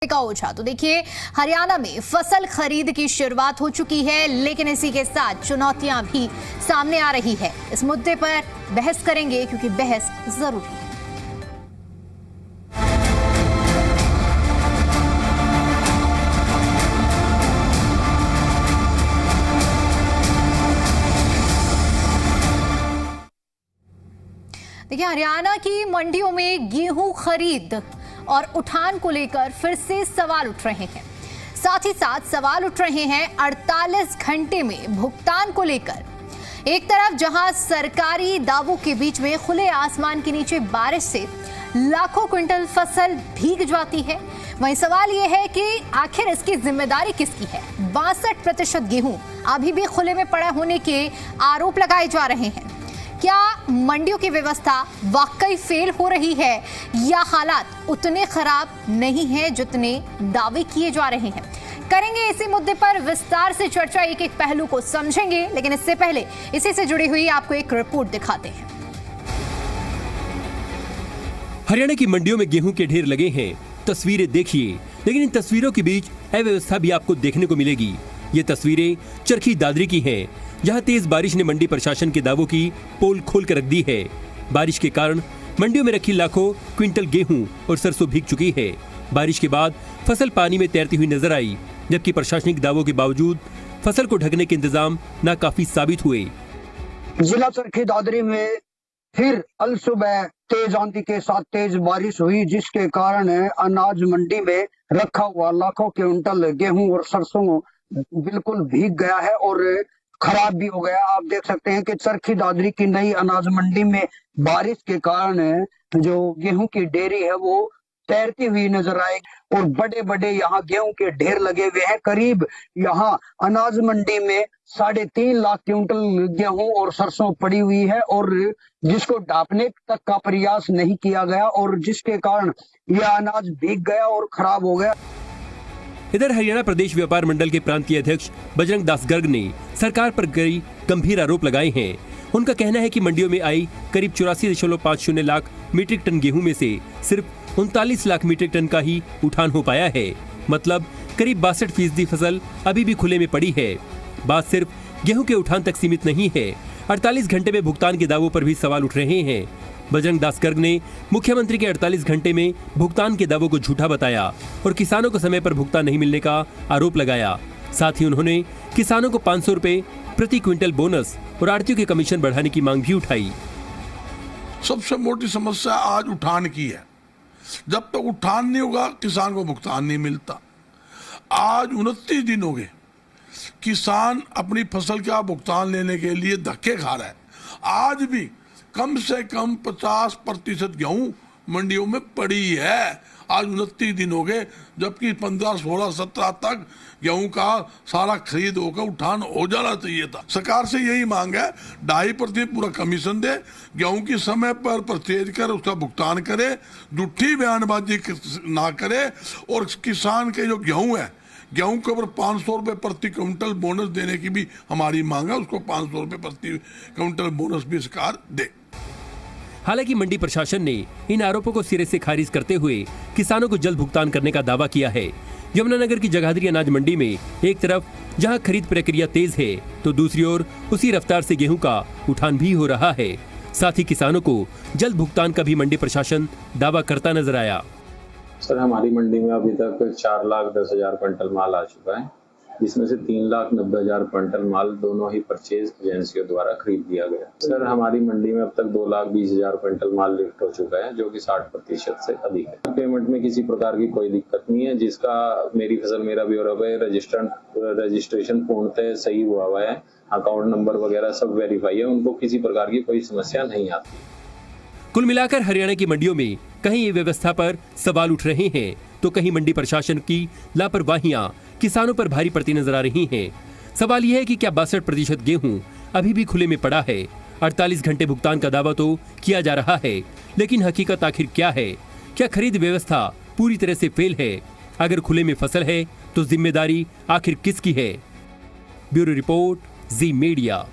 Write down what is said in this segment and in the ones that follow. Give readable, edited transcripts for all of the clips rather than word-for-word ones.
का ओझा। तो देखिए, हरियाणा में फसल खरीद की शुरुआत हो चुकी है, लेकिन इसी के साथ चुनौतियां भी सामने आ रही है। इस मुद्दे पर बहस करेंगे क्योंकि बहस जरूरी है। देखिए, हरियाणा की मंडियों में गेहूं खरीद और उठान को लेकर फिर से सवाल उठ रहे हैं। साथ ही साथ सवाल उठ रहे हैं 48 घंटे में भुगतान को लेकर। एक तरफ जहां सरकारी दावों के बीच में खुले आसमान के नीचे बारिश से लाखों क्विंटल फसल भीग जाती है, वहीं सवाल यह है कि आखिर इसकी जिम्मेदारी किसकी है। 62% गेहूं अभी भी खुले में पड़ा होने के आरोप लगाए जा रहे हैं। क्या मंडियों की व्यवस्था वाकई फेल हो रही है या हालात उतने खराब नहीं हैं जितने दावे किए जा रहे हैं? करेंगे इसी मुद्दे पर विस्तार से चर्चा, एक एक पहलू को समझेंगे। लेकिन इससे पहले इसी से जुड़ी हुई आपको एक रिपोर्ट दिखाते हैं। हरियाणा की मंडियों में गेहूं के ढेर लगे हैं, तस्वीरें देखिए। लेकिन इन तस्वीरों के बीच अव्यवस्था भी आपको देखने को मिलेगी। ये तस्वीरें चरखी दादरी की हैं, जहां तेज बारिश ने मंडी प्रशासन के दावों की पोल खोल कर रख दी है। बारिश के कारण मंडियों में रखी लाखों क्विंटल गेहूं और सरसों भीग चुकी है। बारिश के बाद फसल पानी में तैरती हुई नजर आई, जबकि प्रशासनिक दावों के बावजूद फसल को ढकने के इंतजाम नाकाफी साबित हुए। जिला चरखी दादरी में फिर अल सुबह तेज आंधी के साथ तेज बारिश हुई, जिसके कारण अनाज मंडी में रखा हुआ लाखों क्विंटल गेहूं और सरसों बिल्कुल भीग गया है और खराब भी हो गया। आप देख सकते हैं कि चरखी दादरी की नई अनाज मंडी में बारिश के कारण जो गेहूं की डेयरी है वो तैरती हुई नजर आएगी और बड़े बड़े यहाँ गेहूं के ढेर लगे हुए हैं। करीब यहाँ अनाज मंडी में 3.5 लाख क्विंटल गेहूं और सरसों पड़ी हुई है और जिसको ढांपने तक का प्रयास नहीं किया गया और जिसके कारण यह अनाज भीग गया और खराब हो गया। इधर हरियाणा प्रदेश व्यापार मंडल के प्रांतीय अध्यक्ष बजरंग दास गर्ग ने सरकार पर कई गंभीर आरोप लगाए हैं। उनका कहना है कि मंडियों में आई करीब 84.50 लाख मीट्रिक टन गेहूं में से सिर्फ 39 लाख मीट्रिक टन का ही उठान हो पाया है। मतलब करीब 62% फसल अभी भी खुले में पड़ी है। बात सिर्फ गेहूं के उठान तक सीमित नहीं है, 48 घंटे में भुगतान के दावों पर भी सवाल उठ रहे हैं। बजरंग दास गर्ग ने मुख्यमंत्री के 48 घंटे में भुगतान के दावों को झूठा बताया और किसानों को समय पर भुगतान नहीं मिलने का आरोप लगाया। साथ ही उन्होंने किसानों को 500 रुपए प्रति क्विंटल बोनस और आढ़तियों के कमीशन बढ़ाने की मांग भी उठाई। सबसे मोटी समस्या आज उठान की है। जब तक उठान नहीं होगा किसान को भुगतान नहीं मिलता। आज 29 दिन हो गए किसान अपनी फसल का भुगतान लेने के लिए धक्के खा रहा है। आज भी कम से कम 50% गेहूं मंडियों में पड़ी है। आज 29 दिन हो गए, जबकि 15, 16, 17 तक गेहूं का सारा खरीद होकर उठान हो जाना चाहिए था। सरकार से यही मांग है 2.5% पूरा कमीशन दे, गेहूं की समय पर परचेज कर उसका भुगतान करे, झूठी बयानबाजी ना करे और किसान के जो गेहूं है गेहूं के ऊपर 500 रुपए प्रति क्विंटल बोनस देने की भी हमारी मांग है। उसको 500 रुपए प्रति क्विंटल बोनस भी सरकार दे। हालांकि मंडी प्रशासन ने इन आरोपों को सिरे से खारिज करते हुए किसानों को जल्द भुगतान करने का दावा किया है। यमुनानगर की जगाधरी अनाज मंडी में एक तरफ जहां खरीद प्रक्रिया तेज है, तो दूसरी ओर उसी रफ्तार से गेहूं का उठान भी हो रहा है। साथ ही किसानों को जल्द भुगतान का भी मंडी प्रशासन दावा करता नजर आया। सर, हमारी मंडी में अभी तक 4,10,000 क्विंटल माल आ चुका है, जिसमें से 3,90,000 क्विंटल माल दोनों ही परचेज एजेंसियों द्वारा खरीद लिया गया। सर, हमारी मंडी में अब तक 2,20,000 क्विंटल माल लिफ्ट हो चुका है, जो कि 60% से अधिक है। पेमेंट में किसी प्रकार की कोई दिक्कत नहीं है, जिसका मेरी फसल मेरा ब्यौरा पे रजिस्ट्रेशन पूर्णतः सही हुआ है, अकाउंट नंबर वगैरह सब वेरीफाई है, उनको किसी प्रकार की कोई समस्या नहीं आती। कुल मिलाकर हरियाणा की मंडियों में कहीं ये व्यवस्था पर सवाल उठ रहे हैं, तो कहीं मंडी प्रशासन की लापरवाहियां किसानों पर भारी पड़ती नजर आ रही हैं। सवाल यह है कि क्या 62% गेहूं अभी भी खुले में पड़ा है? 48 घंटे भुगतान का दावा तो किया जा रहा है, लेकिन हकीकत आखिर क्या है? क्या खरीद व्यवस्था पूरी तरह से फेल है? अगर खुले में फसल है तो जिम्मेदारी आखिर किसकी है? ब्यूरो रिपोर्ट, जी मीडिया।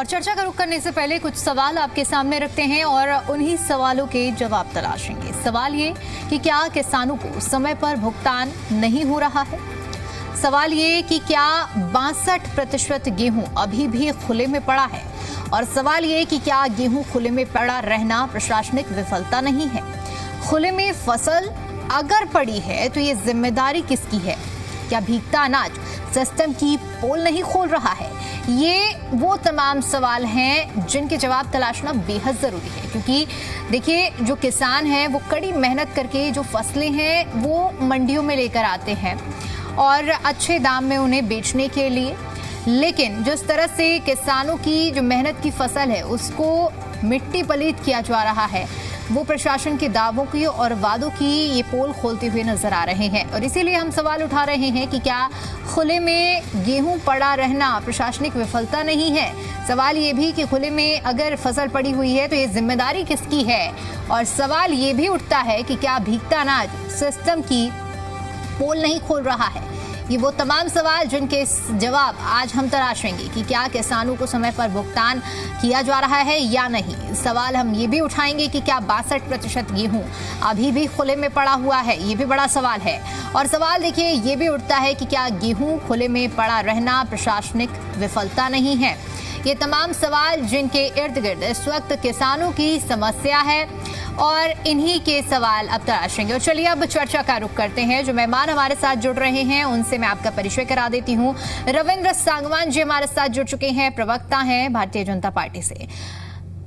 और चर्चा का रुख करने से पहले कुछ सवाल आपके सामने रखते हैं और उन्हीं सवालों के जवाब तलाशेंगे। सवाल ये कि क्या किसानों को समय पर भुगतान नहीं हो रहा है? सवाल ये कि क्या 62% गेहूं अभी भी खुले में पड़ा है? और सवाल ये कि क्या गेहूं खुले में पड़ा रहना प्रशासनिक विफलता नहीं है? खुले में फसल अगर पड़ी है तो ये जिम्मेदारी किसकी है? क्या भीगता अनाज सिस्टम की पोल नहीं खोल रहा है? ये वो तमाम सवाल हैं जिनके जवाब तलाशना बेहद जरूरी है, क्योंकि देखिए जो किसान हैं वो कड़ी मेहनत करके जो फसलें हैं वो मंडियों में लेकर आते हैं और अच्छे दाम में उन्हें बेचने के लिए, लेकिन जिस तरह से किसानों की जो मेहनत की फसल है उसको मिट्टी पलीत किया जा रहा है, वो प्रशासन के दावों की और वादों की ये पोल खोलते हुए नजर आ रहे हैं। और इसीलिए हम सवाल उठा रहे हैं कि क्या खुले में गेहूं पड़ा रहना प्रशासनिक विफलता नहीं है? सवाल ये भी कि खुले में अगर फसल पड़ी हुई है तो ये जिम्मेदारी किसकी है? और सवाल ये भी उठता है कि क्या भीगता अनाज सिस्टम की पोल नहीं खोल रहा है? ये वो तमाम सवाल जिनके जवाब आज हम तलाशेंगे कि क्या किसानों को समय पर भुगतान किया जा रहा है या नहीं। सवाल हम ये भी उठाएंगे कि क्या 62% गेहूं अभी भी खुले में पड़ा हुआ है? ये भी बड़ा सवाल है। और सवाल देखिए ये भी उठता है कि क्या गेहूं खुले में पड़ा रहना प्रशासनिक विफलता नहीं है? ये तमाम सवाल जिनके इर्द गिर्द इस वक्त किसानों की समस्या है और इन्हीं के सवाल अब तलाशेंगे। और चलिए अब चर्चा का रुख करते हैं। जो मेहमान हमारे साथ जुड़ रहे हैं उनसे मैं आपका परिचय करा देती हूँ। रविंद्र सांगवान जी हमारे साथ जुड़ चुके हैं, प्रवक्ता हैं भारतीय जनता पार्टी से।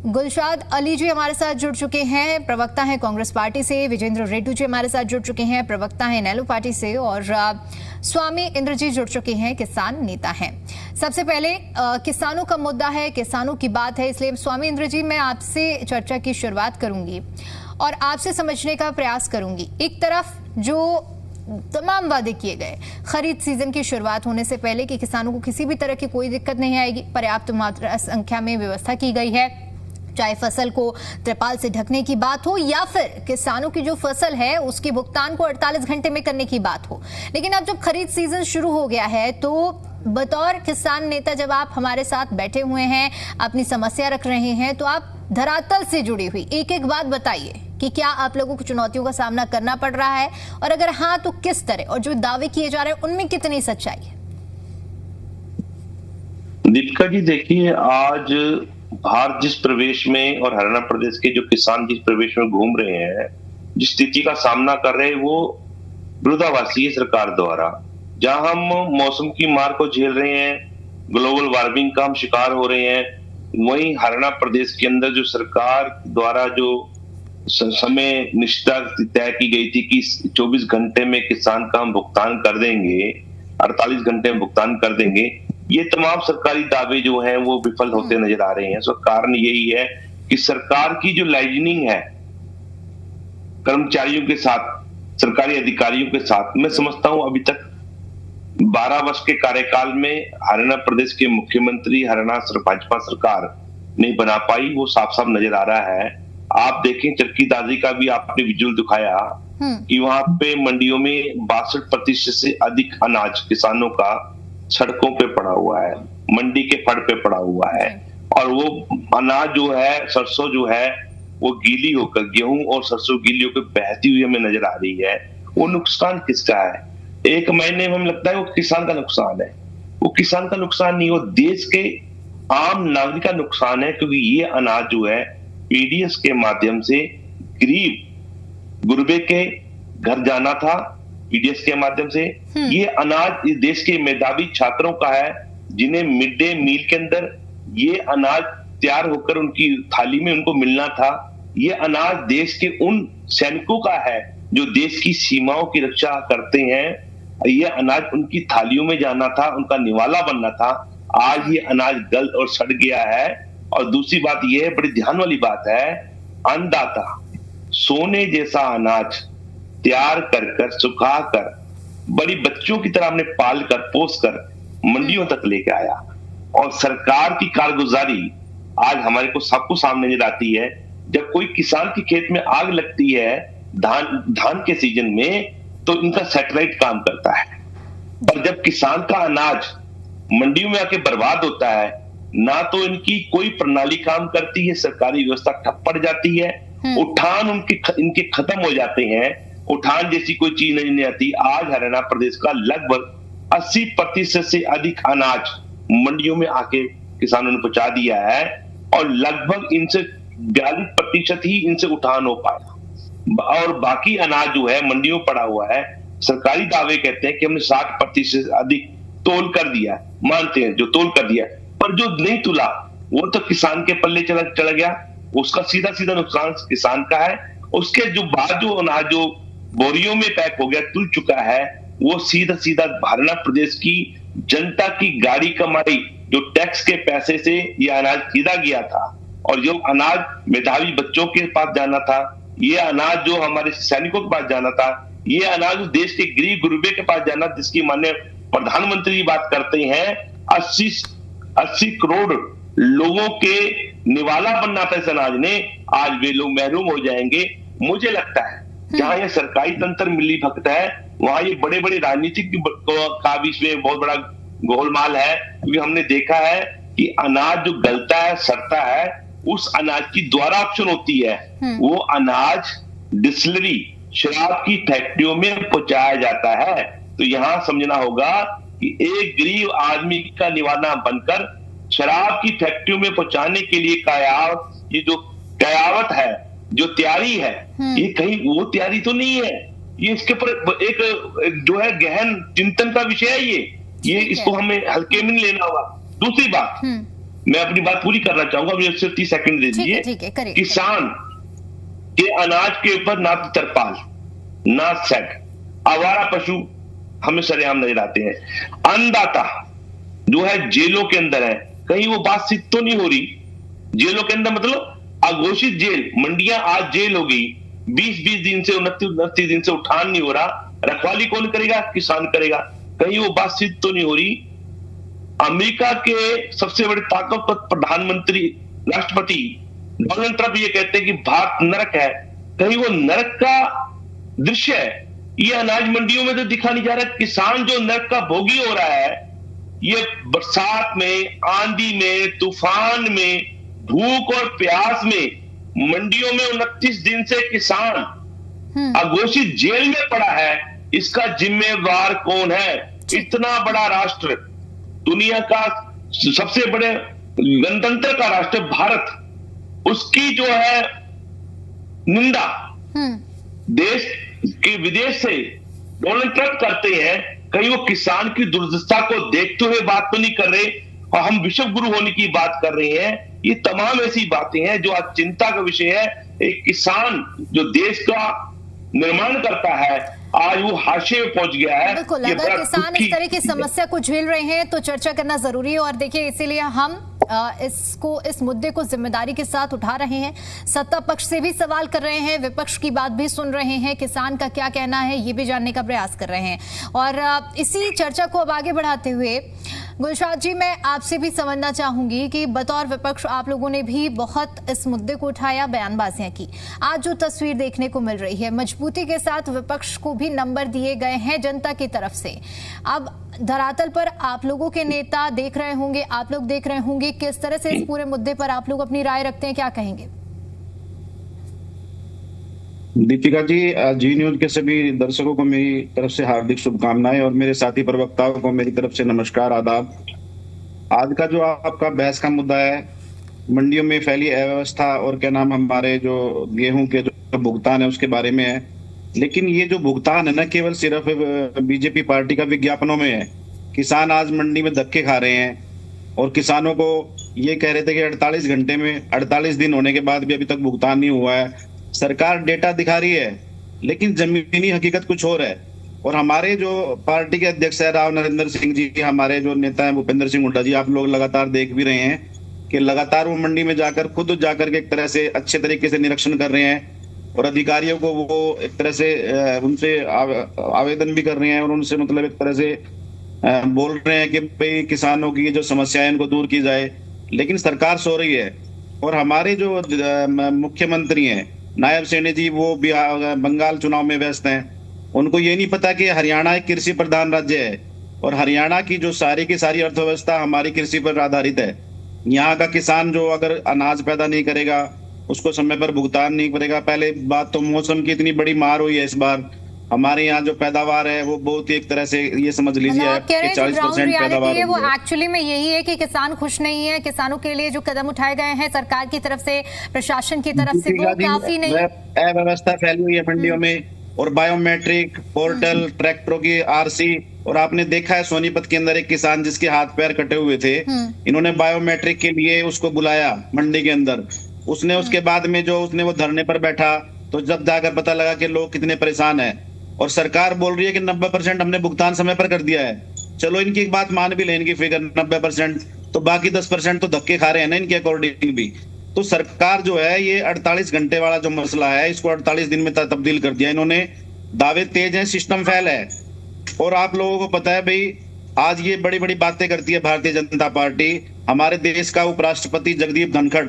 गुलशाद अली जी हमारे साथ जुड़ चुके हैं, प्रवक्ता हैं कांग्रेस पार्टी से। विजेंद्र रेड्डी जी हमारे साथ जुड़ चुके हैं, प्रवक्ता हैं नेहरू पार्टी से। और स्वामी इंद्र जी जुड़ चुके हैं, किसान नेता हैं। सबसे पहले किसानों का मुद्दा है, किसानों की बात है, इसलिए स्वामी इंद्र जी मैं आपसे चर्चा की शुरुआत करूंगी और आपसे समझने का प्रयास करूंगी। एक तरफ जो तमाम वादे किए गए खरीद सीजन की शुरुआत होने से पहले कि किसानों को किसी भी तरह की कोई दिक्कत नहीं आएगी, पर्याप्त मात्रा संख्या में व्यवस्था की गई है, चाहे फसल को त्रिपाल से ढकने की बात हो या फिर किसानों की जो फसल है उसके भुगतान को 48 घंटे में करने की बात हो। लेकिन अब जब खरीद सीजन शुरू हो गया है तो बतौर किसान नेता जब आप हमारे साथ बैठे हुए हैं, अपनी समस्या रख रहे हैं, तो आप धरातल से जुड़ी हुई एक एक बात बताइए कि क्या आप लोगों को चुनौतियों का सामना करना पड़ रहा है और अगर हाँ तो किस तरह, और जो दावे किए जा रहे हैं उनमें कितनी सच्चाई है? दीपिका जी देखिए, आज भारत जिस प्रवेश में और हरियाणा प्रदेश के जो किसान जिस प्रवेश में घूम रहे हैं, जिस स्थिति का सामना कर रहे हैं, वो विरोधाभासी है सरकार द्वारा। जहां हम मौसम की मार को झेल रहे हैं, ग्लोबल वार्मिंग का हम शिकार हो रहे हैं, वहीं हरियाणा प्रदेश के अंदर जो सरकार द्वारा जो समय निष्ठा तय की गई थी कि 24 घंटे में किसान का हम भुगतान कर देंगे, 48 घंटे में भुगतान कर देंगे, ये तमाम सरकारी दावे जो हैं वो विफल होते नजर आ रहे हैं। इसका कारण यही है कि सरकार की जो लाइजनिंग है कर्मचारियों के साथ, सरकारी अधिकारियों के साथ, मैं समझता हूं अभी तक 12 वर्ष के कार्यकाल में हरियाणा प्रदेश के मुख्यमंत्री, हरियाणा भाजपा सरकार नहीं बना पाई, वो साफ साफ नजर आ रहा है। आप देखें चरखी दादरी का भी आपने विजुअल दिखाया कि वहां पे मंडियों में 62% से अधिक अनाज किसानों का सड़कों पे पड़ा हुआ है, मंडी के फड़ पे पड़ा हुआ है, और वो अनाज जो है, सरसों जो है वो गीली होकर, गेहूं और सरसों गीली होकर बहती हुई हमें नजर आ रही है। वो नुकसान किसका है? एक महीने में हमें लगता है वो किसान का नुकसान है। वो किसान का नुकसान नहीं, वो देश के आम नागरिक का नुकसान है, क्योंकि ये अनाज जो है पीडीएस के माध्यम से गरीब गुरबे के घर जाना था, पीडीएस के माध्यम से। ये अनाज इस देश के मेधावी छात्रों का है, जिन्हें मिड डे मील के अंदर ये अनाज तैयार होकर उनकी थाली में उनको मिलना था। ये अनाज देश के उन सैनिकों का है जो देश की सीमाओं की रक्षा करते हैं। ये अनाज उनकी थालियों में जाना था, उनका निवाला बनना था। आज ये अनाज गल और सड़ गया है। और दूसरी बात यह है, बड़ी ध्यान वाली बात है, अन्नदाता सोने जैसा अनाज तैयार कर सुखा कर बड़ी बच्चों की तरह हमने पाल कर पोस कर मंडियों तक लेके आया, और सरकार की कारगुजारी आज हमारे को सबको सामने नजर आती है। जब कोई किसान के खेत में आग लगती है धान के सीजन में, तो इनका सैटेलाइट काम करता है, और जब किसान का अनाज मंडियों में आके बर्बाद होता है ना तो इनकी कोई प्रणाली काम करती है, सरकारी व्यवस्था ठप पड़ जाती है, उठान इनके खत्म हो जाते हैं, उठान जैसी कोई चीज नहीं आती। आज हरियाणा प्रदेश का लगभग 80% से अधिक अनाज मंडियों में आके किसानों ने पहुंचा दिया है और लगभग इनसे 42% ही इनसे उठान हो पाया और बाकी अनाज जो है मंडियों में पड़ा हुआ है। सरकारी दावे कहते हैं कि हमने 60% से अधिक तोल कर दिया, मानते हैं जो तोल कर दिया, पर जो नहीं तुला वो तो किसान के पल्ले चढ़ गया, उसका सीधा सीधा नुकसान किसान का है। उसके जो बाद जो अनाज जो बोरियों में पैक हो गया, तुल चुका है, वो सीधा सीधा हरियाणा प्रदेश की जनता की गाड़ी कमाई जो टैक्स के पैसे से ये अनाज खरीदा गया था और जो अनाज मेधावी बच्चों के पास जाना था, ये अनाज जो हमारे सैनिकों के पास जाना था, ये अनाज देश के गरीब गुरबे के पास जाना, जिसकी माननीय प्रधानमंत्री बात करते हैं 80 करोड़ लोगों के निवाला बनना था इस अनाज ने, आज वे लोग महरूम हो जाएंगे। मुझे लगता है जहां ये सरकारी तंत्र मिली भगत है, वहां ये बड़े बड़े राजनीतिक का भी इसमें बहुत बड़ा गोलमाल है, क्योंकि हमने देखा है कि अनाज जो गलता है, सड़ता है, उस अनाज की द्वारा ऑप्शन होती है, वो अनाज डिस्टिलरी शराब की फैक्ट्रियों में पहुंचाया जाता है। तो यहां समझना होगा कि एक गरीब आदमी का निवाला बनकर शराब की फैक्ट्रियों में पहुंचाने के लिए ये जो कयावत है, जो तैयारी है, ये कहीं वो तैयारी तो नहीं है। ये इसके ऊपर एक जो है गहन चिंतन का विषय है ये इसको हमें हल्के में नहीं लेना होगा। दूसरी बात, मैं अपनी बात पूरी करना चाहूंगा, मुझे सिर्फ 30 सेकंड दे दीजिए। किसान के अनाज के ऊपर ना तरपाल, ना सेट, आवारा पशु हमें सरेआम नजर आते हैं। अन्नदाता जो है जेलों के अंदर है, कहीं वो बात सिद्ध तो नहीं हो रही। जेलों के अंदर मतलब अघोषित जेल, मंडियां आज जेल हो गई, 20 दिन से 29 दिन से उठान नहीं हो रहा। रखवाली कौन करेगा? किसान करेगा। कहीं वो बात सिद्ध तो नहीं हो रही। अमेरिका के सबसे बड़े ताकतवर प्रधानमंत्री राष्ट्रपति डोनाल्ड ट्रंप ये कहते हैं कि भारत नरक है, कहीं वो नरक का दृश्य है ये अनाज मंडियों में तो दिखा नहीं जा रहा। किसान जो नरक का भोगी हो रहा है, ये बरसात में, आंधी में, तूफान में, भूख और प्यास में मंडियों में 29 दिन से किसान अघोषित जेल में पड़ा है। इसका जिम्मेवार कौन है? इतना बड़ा राष्ट्र, दुनिया का सबसे बड़े गणतंत्र का राष्ट्र भारत, उसकी जो है निंदा देश के विदेश से डोनाल्ड ट्रंप करते हैं। कहीं वो किसान की दुर्दशा को देखते हुए बात तो नहीं कर रहे और हम विश्व गुरु होने की बात कर रहे हैं। ये तमाम ऐसी बातें हैं जो आज चिंता का विषय है। एक किसान जो देश का निर्माण करता है, आज वो हाशिए में पहुंच गया है। बिल्कुल, अगर किसान इस तरह की समस्या को झेल रहे हैं तो चर्चा करना जरूरी है। और देखिए, इसीलिए हम इस मुद्दे को जिम्मेदारी के साथ उठा रहे हैं। सत्ता पक्ष से भी सवाल कर रहे हैं, विपक्ष की बात भी सुन रहे हैं, किसान का क्या कहना है ये भी जानने का प्रयास कर रहे हैं। और इसी चर्चा को अब आगे बढ़ाते हुए गुलशाद जी, मैं आपसे भी समझना चाहूंगी कि बतौर विपक्ष आप लोगों ने भी बहुत इस मुद्दे को उठाया, बयानबाजियां की। आज जो तस्वीर देखने को मिल रही है, मजबूती के साथ विपक्ष को भी नंबर दिए गए हैं जनता की तरफ से। अब धरातल पर आप लोगों के नेता देख रहे होंगे, आप लोग देख रहे होंगे, किस तरह से इस पूरे मुद्दे पर आप लोग अपनी राय रखते हैं, क्या कहेंगे? दीपिका जी, जी न्यूज के सभी दर्शकों को मेरी तरफ से हार्दिक शुभकामनाएं और मेरे साथी प्रवक्ताओं को मेरी तरफ से नमस्कार, आदाब। आज का जो आपका बहस का मुद्दा है, मंडियों में फैली अव्यवस्था और क्या नाम हमारे जो गेहूं के जो भुगतान है उसके बारे में है। लेकिन ये जो भुगतान है न केवल सिर्फ बीजेपी पार्टी का विज्ञापनों में है। किसान आज मंडी में धक्के खा रहे हैं और किसानों को ये कह रहे थे कि 48 घंटे में 48 दिन होने के बाद भी अभी तक भुगतान नहीं हुआ है। सरकार डेटा दिखा रही है लेकिन जमीनी हकीकत कुछ और है। और हमारे जो पार्टी के अध्यक्ष है राव नरेंद्र सिंह जी, हमारे जो नेता है भूपेंद्र सिंह हुड्डा जी, आप लोग लगातार देख भी रहे हैं कि लगातार वो मंडी में जाकर खुद जाकर के एक तरह से अच्छे तरीके से निरीक्षण कर रहे हैं और अधिकारियों को वो एक तरह से उनसे आवेदन भी कर रहे हैं और उनसे मतलब एक तरह से बोल रहे हैं कि भाई किसानों की जो समस्याएं इनको दूर की जाए। लेकिन सरकार सो रही है। और हमारे जो मुख्यमंत्री हैं नायब सेठी जी, वो बंगाल चुनाव में व्यस्त हैं। उनको ये नहीं पता कि हरियाणा एक कृषि प्रधान राज्य है और हरियाणा की जो सारी की सारी अर्थव्यवस्था हमारी कृषि पर आधारित है। यहाँ का किसान जो अगर अनाज पैदा नहीं करेगा, उसको समय पर भुगतान नहीं करेगा। पहले बात तो मौसम की इतनी बड़ी मार हुई है इस बार, हमारे यहाँ जो पैदावार है वो बहुत ही एक तरह से ये समझ लीजिए आप कि 40% पैदावार है। वो एक्चुअली में यही है कि किसान खुश नहीं है, किसानों के लिए जो कदम उठाए गए हैं सरकार की तरफ से, प्रशासन की तरफ से, वो काफी नहीं। अव्यवस्था फैली हुई है मंडियों में, और बायोमेट्रिक पोर्टल, ट्रैक्टरों की आरसी, और आपने देखा है सोनीपत के अंदर एक किसान जिसके हाथ पैर कटे हुए थे, इन्होंने बायोमेट्रिक के लिए उसको बुलाया मंडी के अंदर। उसने उसके बाद में जो उसने वो धरने पर बैठा, तो जब जाकर पता लगा कि लोग कितने परेशान हैं, और सरकार बोल रही है कि 90% हमने भुगतान समय पर कर दिया है। चलो इनकी एक बात मान भी ले, इनकी फिगर 90%, तो बाकी 10% तो धक्के खा रहे हैं ना इनके अकॉर्डिंग भी। तो सरकार जो है ये 48 घंटे वाला जो मसला है इसको 48 दिन में तब्दील कर दिया इन्होंने। दावे तेज हैं, सिस्टम फेल है। और आप लोगों को पता है भाई, आज ये बड़ी बड़ी बातें करती है भारतीय जनता पार्टी। हमारे देश का उपराष्ट्रपति जगदीप धनखड़,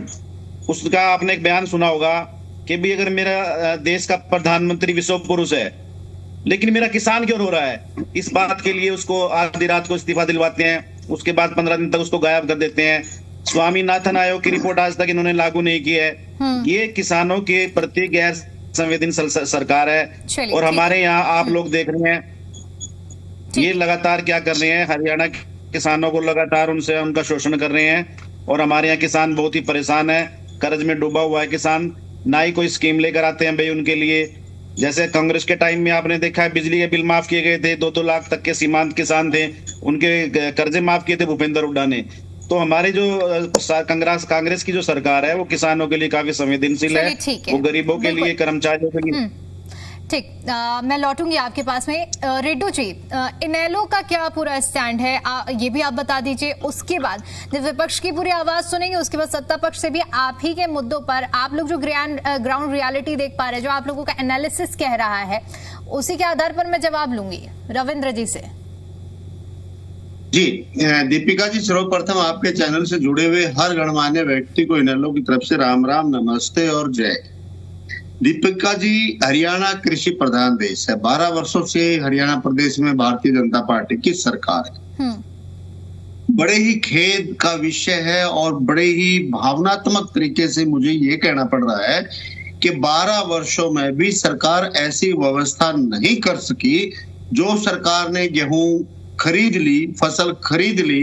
उसका आपने एक बयान सुना होगा कि भाई अगर मेरा देश का प्रधानमंत्री विश्व पुरुष है, लेकिन मेरा किसान क्यों रो रहा है, इस बात के लिए उसको आधी रात को इस्तीफा दिलवाते हैं, उसके बाद 15 दिन तक उसको गायब कर देते हैं। स्वामीनाथन आयोग की रिपोर्ट आज तक इन्होंने लागू नहीं की है। ये किसानों के प्रति गैर संवेदनशील सरकार है। और हमारे यहाँ आप लोग देख रहे हैं ये लगातार क्या कर रहे हैं, हरियाणा के किसानों को लगातार उनसे उनका शोषण कर रहे हैं। और हमारे यहाँ किसान बहुत ही परेशान है, कर्ज में डूबा हुआ है किसान, ना ही कोई स्कीम लेकर आते हैं भाई उनके लिए। जैसे कांग्रेस के टाइम में आपने देखा है बिजली के बिल माफ किए गए थे, 2-2 लाख तक के सीमांत किसान थे, उनके कर्जे माफ किए थे भूपेंद्र हुड्डा ने। तो हमारे जो कांग्रेस की जो सरकार है वो किसानों के लिए काफी संवेदनशील है, वो गरीबों के लिए, कर्मचारियों के लिए। ठीक, मैं लौटूंगी आपके पास में। रेड्डू जी, इनेलो का क्या पूरा स्टैंड है, ये भी आप बता दीजिए। उसके बाद जब विपक्ष की पूरी आवाज सुनेंगे, उसके बाद सत्ता पक्ष से भी आप ही के मुद्दों पर आप लोग जो ग्राउंड रियलिटी देख पा रहे हैं, जो आप लोगों का एनालिसिस कह रहा है, उसी के आधार पर मैं जवाब लूंगी रविंद्र जी से। जी दीपिका जी, सर्वप्रथम आपके चैनल से जुड़े हुए हर गणमान्य व्यक्ति को इनेलो की तरफ से राम राम, नमस्ते और जय। दीपिका जी, हरियाणा कृषि प्रधान देश है। 12 वर्षों से हरियाणा प्रदेश में भारतीय जनता पार्टी की सरकार है। बड़े ही खेद का विषय है और बड़े ही भावनात्मक तरीके से मुझे ये कहना पड़ रहा है कि 12 वर्षों में भी सरकार ऐसी व्यवस्था नहीं कर सकी। जो सरकार ने गेहूं खरीद ली, फसल खरीद ली,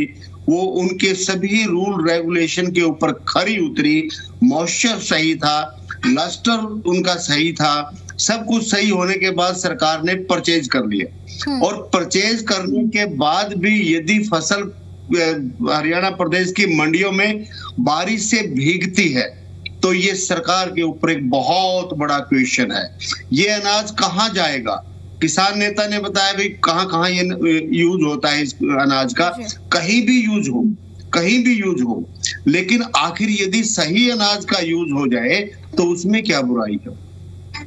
वो उनके सभी रूल रेगुलेशन के ऊपर खरी उतरी। मॉइस्चर सही था, लस्टर उनका सही था, सब कुछ सही होने के बाद सरकार ने परचेज कर लिया। और परचेज करने के बाद भी यदि फसल हरियाणा प्रदेश की मंडियों में बारिश से भीगती है तो ये सरकार के ऊपर एक बहुत बड़ा क्वेश्चन है। ये अनाज कहाँ जाएगा? किसान नेता ने बताया भाई कहाँ कहाँ ये यूज होता है इस अनाज का, कहीं भी यूज हो, कहीं भी यूज हो, लेकिन आखिर यदि सही अनाज का यूज हो जाए तो उसमें क्या बुराई है?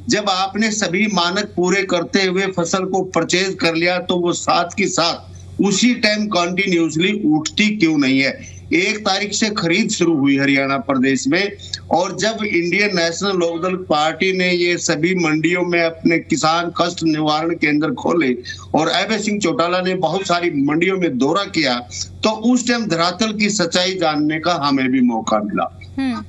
जब आपने सभी मानक पूरे करते हुए फसल को परचेज कर लिया तो वो साथ के साथ उसी टाइम कंटिन्यूसली उठती क्यों नहीं है? 1 तारीख से खरीद शुरू हुई हरियाणा प्रदेश में, और जब इंडियन नेशनल लोकदल पार्टी ने ये सभी मंडियों में अपने किसान कष्ट निवारण केंद्र खोले और अभय सिंह चौटाला ने बहुत सारी मंडियों में दौरा किया, तो उस टाइम धरातल की सच्चाई जानने का हमें भी मौका मिला।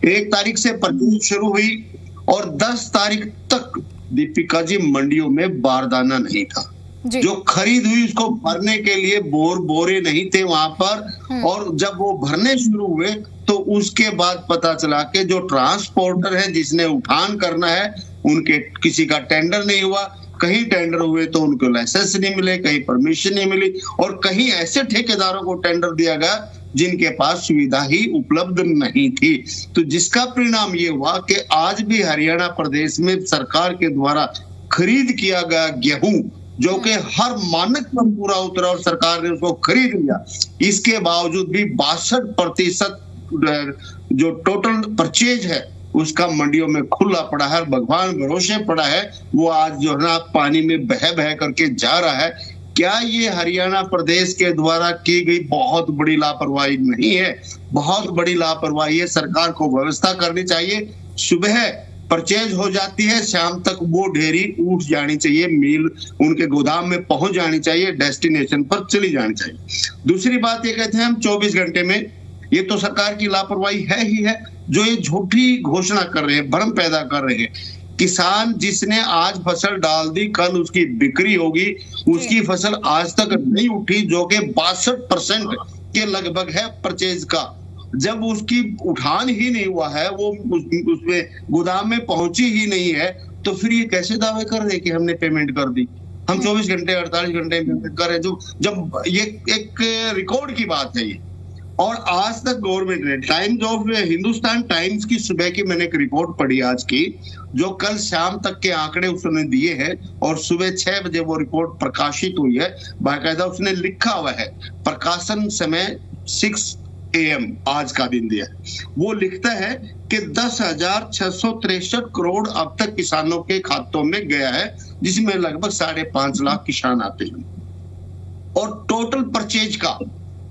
1 तारीख से परचेज शुरू हुई और 10 तारीख तक दीपिका जी मंडियों में बारदाना नहीं था। जो खरीद हुई उसको भरने के लिए बोरे नहीं थे वहां पर, और जब वो भरने शुरू हुए तो उसके बाद पता चला कि जो ट्रांसपोर्टर है जिसने उठान करना है उनके किसी का टेंडर नहीं हुआ। कहीं टेंडर हुए तो उनको लाइसेंस नहीं मिले, कहीं परमिशन नहीं मिली, और कहीं ऐसे ठेकेदारों को टेंडर दिया गया जिनके पास सुविधा ही उपलब्ध नहीं थी। तो जिसका परिणाम ये हुआ कि आज भी हरियाणा प्रदेश में सरकार के द्वारा खरीद किया गया गेहूं जो कि हर मानक पर पूरा उतरा और सरकार ने उसको खरीद लिया, इसके बावजूद भी 62% जो टोटल परचेज है उसका मंडियों में खुला पड़ा है, भगवान भरोसे पड़ा है। वो आज जो है ना पानी में बह बह करके जा रहा है। क्या ये हरियाणा प्रदेश के द्वारा की गई बहुत बड़ी लापरवाही नहीं है? बहुत बड़ी लापरवाही है। सरकार को व्यवस्था करनी चाहिए। सुबह परचेज हो जाती है, शाम तक वो ढेरी उठ जानी चाहिए, मिल उनके गोदाम में पहुंच जानी चाहिए, डेस्टिनेशन पर चली जानी चाहिए। दूसरी बात ये कहते हैं हम 24 घंटे में ये तो सरकार की लापरवाही है ही है, जो ये झूठी घोषणा कर रहे हैं, भ्रम पैदा कर रहे हैं। किसान जिसने आज फसल डाल दी, कल उसकी बिक्री होगी, उसकी फसल आज तक नहीं उठी, जो कि 62% के लगभग है परचेज का। जब उसकी उठान ही नहीं हुआ है, वो उसमें गोदाम में पहुंची ही नहीं है, तो फिर ये कैसे दावे कर रहे कि हमने पेमेंट कर दी? हम 24 घंटे 48 घंटे पेमेंट कर रहे, जो जब ये एक रिकॉर्ड की बात है ये। और आज तक गवर्नमेंट ने टाइम्स ऑफ हिंदुस्तान टाइम्स की सुबह की मैंने एक रिपोर्ट पढ़ी आज की, जो कल शाम तक के आंकड़े उसने दिए हैं और सुबह 6 बजे वो रिपोर्ट प्रकाशित हुई है। बाकायदा उसने लिखा हुआ है, प्रकाशन समय 6 AM आज का दिन दिया। वो लिखता है कि 10,663 करोड़ अब तक किसानों के खातों में गया है, जिसमें लगभग 5.5 लाख किसान आते हैं। और टोटल परचेज का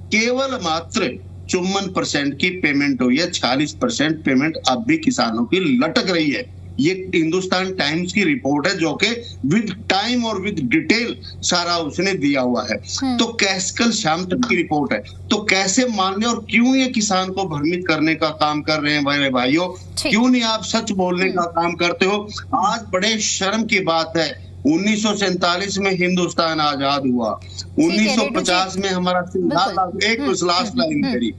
केवल मात्र 54% की पेमेंट हुई है, 46% पेमेंट अब भी किसानों की लटक रही है। ये हिंदुस्तान टाइम्स की रिपोर्ट है, जो कि विद टाइम और विद डिटेल सारा उसने दिया हुआ है। तो कैसे कल शाम तक की रिपोर्ट है, तो कैसे मानने और क्यों ये किसान को भ्रमित करने का काम कर रहे हैं मेरे भाइयों? क्यों नहीं आप सच बोलने का काम करते हो? आज बड़े शर्म की बात है, 1947 में हिंदुस्तान आजाद हुआ, 1950 में हमारा संविधान लागू, एक लास्ट लाइन करी,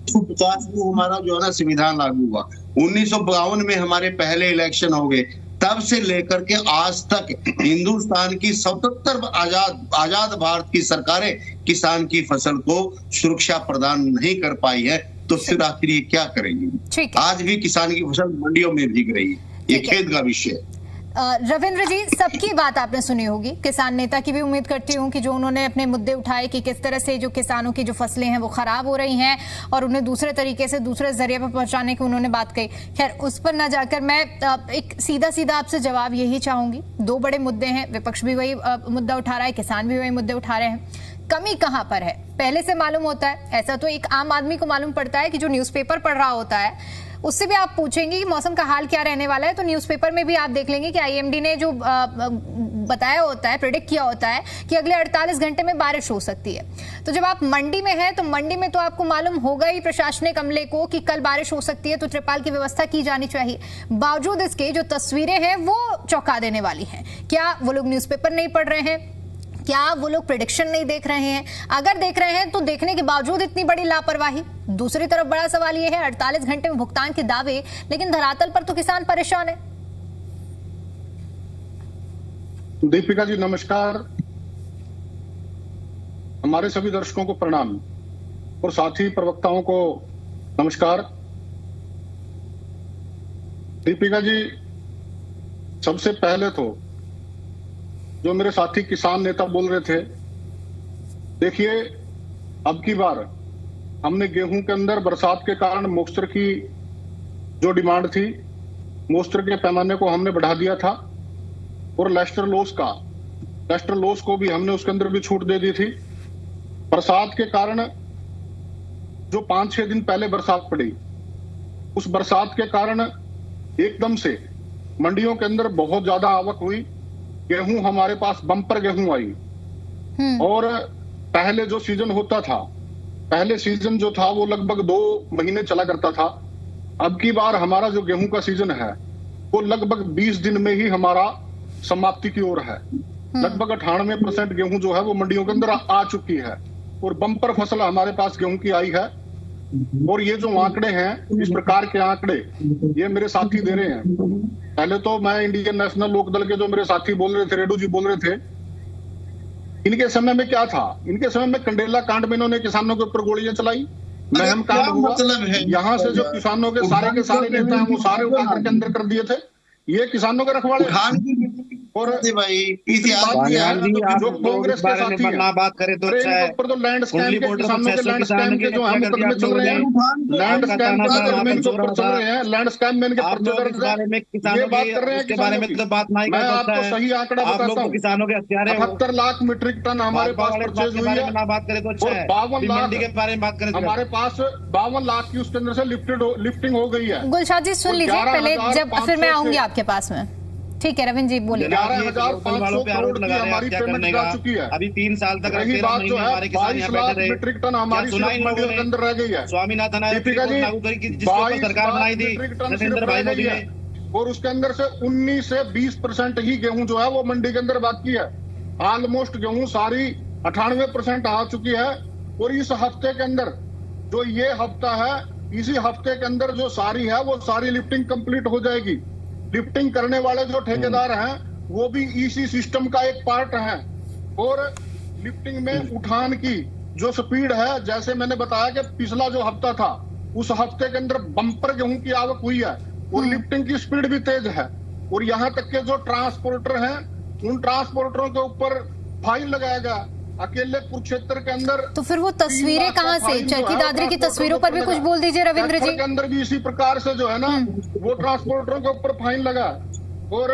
1950 में हमारा जो है ना संविधान लागू हुआ, 1952 में हमारे पहले इलेक्शन हो गए। तब से लेकर के आज तक हिंदुस्तान की 77 आजाद भारत की सरकारें किसान की फसल को सुरक्षा प्रदान नहीं कर पाई है, तो फिर आखिर ये क्या करेंगे? आज भी किसान की फसल मंडियों में भीग रही है, ये खेद का विषय है। रविंद्र जी, सबकी बात आपने सुनी होगी, किसान नेता की भी उम्मीद करती हूँ कि जो उन्होंने अपने मुद्दे उठाए कि किस तरह से जो किसानों की जो फसलें हैं वो खराब हो रही हैं और उन्हें दूसरे तरीके से दूसरे जरिए पर पहुंचाने की उन्होंने बात कही। खैर, उस पर ना जाकर मैं एक सीधा आपसे जवाब यही चाहूंगी। 2 बड़े मुद्दे हैं, विपक्ष भी वही मुद्दा उठा रहा है, किसान भी वही मुद्दे उठा रहे हैं। कमी कहाँ पर है पहले से मालूम होता है, ऐसा तो एक आम आदमी को मालूम पड़ता है कि जो न्यूज़पेपर पढ़ रहा होता है उससे भी आप पूछेंगे कि मौसम का हाल क्या रहने वाला है, तो न्यूज़पेपर में भी आप देख लेंगे कि IMD ने जो बताया होता है, प्रेडिक्ट किया होता है कि अगले 48 घंटे में बारिश हो सकती है। तो जब आप मंडी में हैं तो मंडी में तो आपको मालूम होगा ही प्रशासनिक अमले को कि कल बारिश हो सकती है, तो त्रिपाल की व्यवस्था की जानी चाहिए। बावजूद इसके जो तस्वीरें हैं वो चौंका देने वाली हैं। क्या वो लोग न्यूज़पेपर नहीं पढ़ रहे हैं? क्या वो लोग प्रेडिक्शन नहीं देख रहे हैं? अगर देख रहे हैं तो देखने के बावजूद इतनी बड़ी लापरवाही। दूसरी तरफ बड़ा सवाल ये है, 48 घंटे में भुगतान के दावे, लेकिन धरातल पर तो किसान परेशान है। दीपिका जी नमस्कार, हमारे सभी दर्शकों को प्रणाम और साथी प्रवक्ताओं को नमस्कार। दीपिका जी, सबसे पहले तो जो मेरे साथी किसान नेता बोल रहे थे, देखिए अब की बार हमने गेहूं के अंदर बरसात के कारण मॉइस्चर की जो डिमांड थी, मॉइस्चर के पैमाने को हमने बढ़ा दिया था और लेस्टर लॉस को भी हमने उसके अंदर भी छूट दे दी थी। बरसात के कारण जो 5-6 दिन पहले बरसात पड़ी, उस बरसात के कारण एकदम से मंडियों के अंदर बहुत ज्यादा आवक हुई। गेहूं हमारे पास बम्पर गेहूं आई और पहले जो सीजन होता था, पहले सीजन जो था वो लगभग 2 महीने चला करता था। अब की बार हमारा जो गेहूं का सीजन है वो लगभग 20 दिन में ही हमारा समाप्ति की ओर है। लगभग 98% गेहूं जो है वो मंडियों के अंदर आ चुकी है और बम्पर फसल हमारे पास गेहूं की आई है। और ये जो आंकड़े हैं, इस प्रकार के आंकड़े ये मेरे साथी दे रहे हैं। पहले तो मैं इंडियन नेशनल लोकदल के जो मेरे साथी बोल रहे थे, रेड्डू जी बोल रहे थे, इनके समय में क्या था? इनके समय में कंडेला कांड में इन्होंने किसानों के ऊपर गोलियां चलाई, महम कांड हुआ, मतलब यहाँ से जो किसानों के सारे नेता हैं वो सारे उठा करके अंदर कर दिए थे। ये किसानों के रखवाले और भाई जो कांग्रेस के साथी हैं, बात करें तो ऊपर तो लैंड स्कैम के किसानों के लैंड स्कैम के जो हम मुकदमे चल रहे हैं, लैंड स्कैम के ऊपर चल रहे हैं, लैंड स्कैम में इनके पर्चे दर्ज हैं। ये बात कर रहे हैं किसानों की, मैं आपको सही आंकड़ा बताता हूँ, 78 लाख मीट्रिक टन हमारे पास परचेज हुई है और 52 लाख के बारे में बात करें, हमारे पास 52 लाख की उसके अंदर से लिफ्टिंग हो गई है। गुलशाद जी सुन लीजिए पहले, जब फिर मैं आऊंगी आपके पास में। ठीक है रविंद्र जी बोलिए। 11,500 करोड़ की हमारी पेमेंट जा चुकी है। अभी 3 साल तक रही बात जो है 22 लाख मीट्रिक टन हमारी मंडियों के अंदर रह गई है। स्वामीनाथन दीपिका जी, सरकार बनाई थी नरेंद्र भाई मोदी ने, और उसके अंदर से 19 से 20% ही गेहूं जो है वो मंडी के अंदर बाकी है। ऑलमोस्ट गेहूं सारी 98% आ चुकी है। और इस हफ्ते के अंदर जो ये हफ्ता है, इसी हफ्ते के अंदर जो सारी है वो सारी लिफ्टिंग कंप्लीट हो जाएगी। लिफ्टिंग करने वाले जो ठेकेदार हैं वो भी इसी सिस्टम का एक पार्ट है। और लिफ्टिंग में उठान की जो स्पीड है, जैसे मैंने बताया कि पिछला जो हफ्ता था उस हफ्ते के अंदर बम्पर गेहूं की आवक हुई है और लिफ्टिंग की स्पीड भी तेज है। और यहाँ तक के जो ट्रांसपोर्टर हैं उन ट्रांसपोर्टरों के ऊपर फाइन लगाया गया। अकेले कुरुक्षेत्र के अंदर तो फिर वो तस्वीरें कहाँ से, चरखी दादरी की तस्वीरों पर भी कुछ बोल दीजिए रविंद्र जी। के अंदर भी इसी प्रकार से जो है ना वो ट्रांसपोर्टरों के ऊपर फाइन लगा। और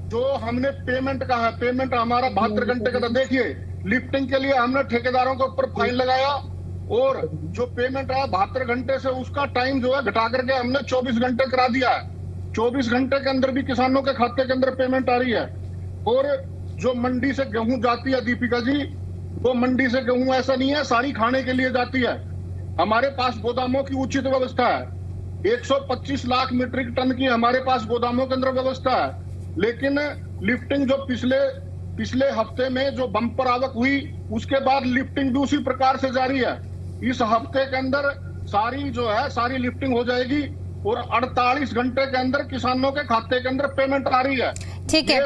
जो हमने पेमेंट कहा है, पेमेंट हमारा 72 घंटे का था। देखिए लिफ्टिंग के लिए हमने ठेकेदारों के ऊपर फाइन लगाया और जो पेमेंट आया 72 घंटे से उसका टाइम जो है घटा करके हमने 24 घंटे करा दिया है। 24 घंटे के अंदर भी किसानों के खाते के अंदर पेमेंट आ रही है। और जो मंडी से गेहूं जाती है दीपिका जी, वो मंडी से गेहूं ऐसा नहीं है सारी खाने के लिए जाती है। हमारे पास गोदामों की उचित व्यवस्था है। 125 लाख मीट्रिक टन की हमारे पास गोदामों के अंदर व्यवस्था है। लेकिन लिफ्टिंग जो पिछले हफ्ते में जो बम्पर आवक हुई उसके बाद लिफ्टिंग भी उसी प्रकार से जारी है। इस हफ्ते के अंदर सारी जो है सारी लिफ्टिंग हो जाएगी और 48 घंटे के अंदर किसानों के खाते के अंदर पेमेंट आ रही है। ठीक है,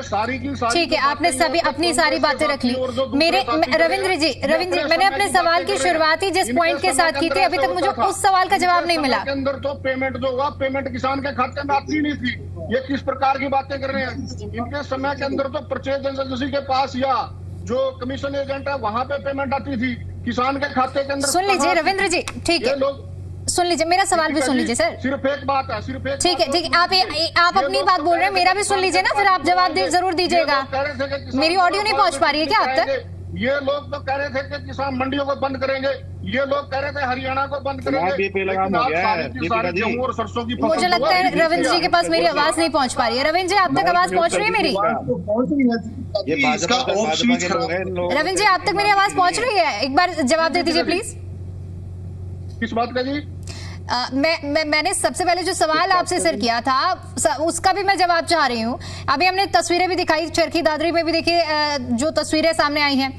ठीक है, आपने सभी अपनी सारी बातें रख ली। मेरे रविंद्र जी, मैंने अपने सवाल की शुरुआत ही जिस पॉइंट के साथ की थी, अभी तक मुझे उस सवाल का जवाब नहीं मिला। के अंदर तो पेमेंट जो हुआ, पेमेंट किसान के खाते में आती नहीं थी। ये किस प्रकार की बातें कर रहे हैं? इनके समय के अंदर तो परचेज एजेंसी के पास या जो कमीशन एजेंट है वहां पे पेमेंट आती थी, किसान के खाते के अंदर। सुन लीजिए रविंद्र जी, ठीक है, सुन लीजिए, मेरा सवाल भी सुन लीजिए सर। सिर्फ एक बात है, सिर्फ एक। ठीक है, ठीक है, आप अपनी बात बोल रहे हैं, मेरा भी सुन लीजिए ना, फिर आप जवाब जरूर दीजिएगा। मेरी ऑडियो नहीं पहुंच पा रही है क्या आप तक? ये लोग तो कह रहे थे कि किसान मंडियों को बंद करेंगे, ये लोग कह रहे थे हरियाणा को बंद करेंगे। और सरसों की मुझे लगता है रविंद्र जी के पास मेरी आवाज नहीं पहुंच पा रही है। रविंद्र जी, आप तक आवाज पहुंच रही है मेरी? रविंद्र जी, आप तक मेरी आवाज पहुंच रही है? एक बार जवाब दे दीजिए प्लीज। किस बात का जी? मैंने सबसे पहले जो सवाल आपसे सर किया था उसका भी मैं जवाब चाह रही हूँ। अभी हमने तस्वीरें भी दिखाई, चरखी दादरी में भी देखिए जो तस्वीरें सामने आई हैं।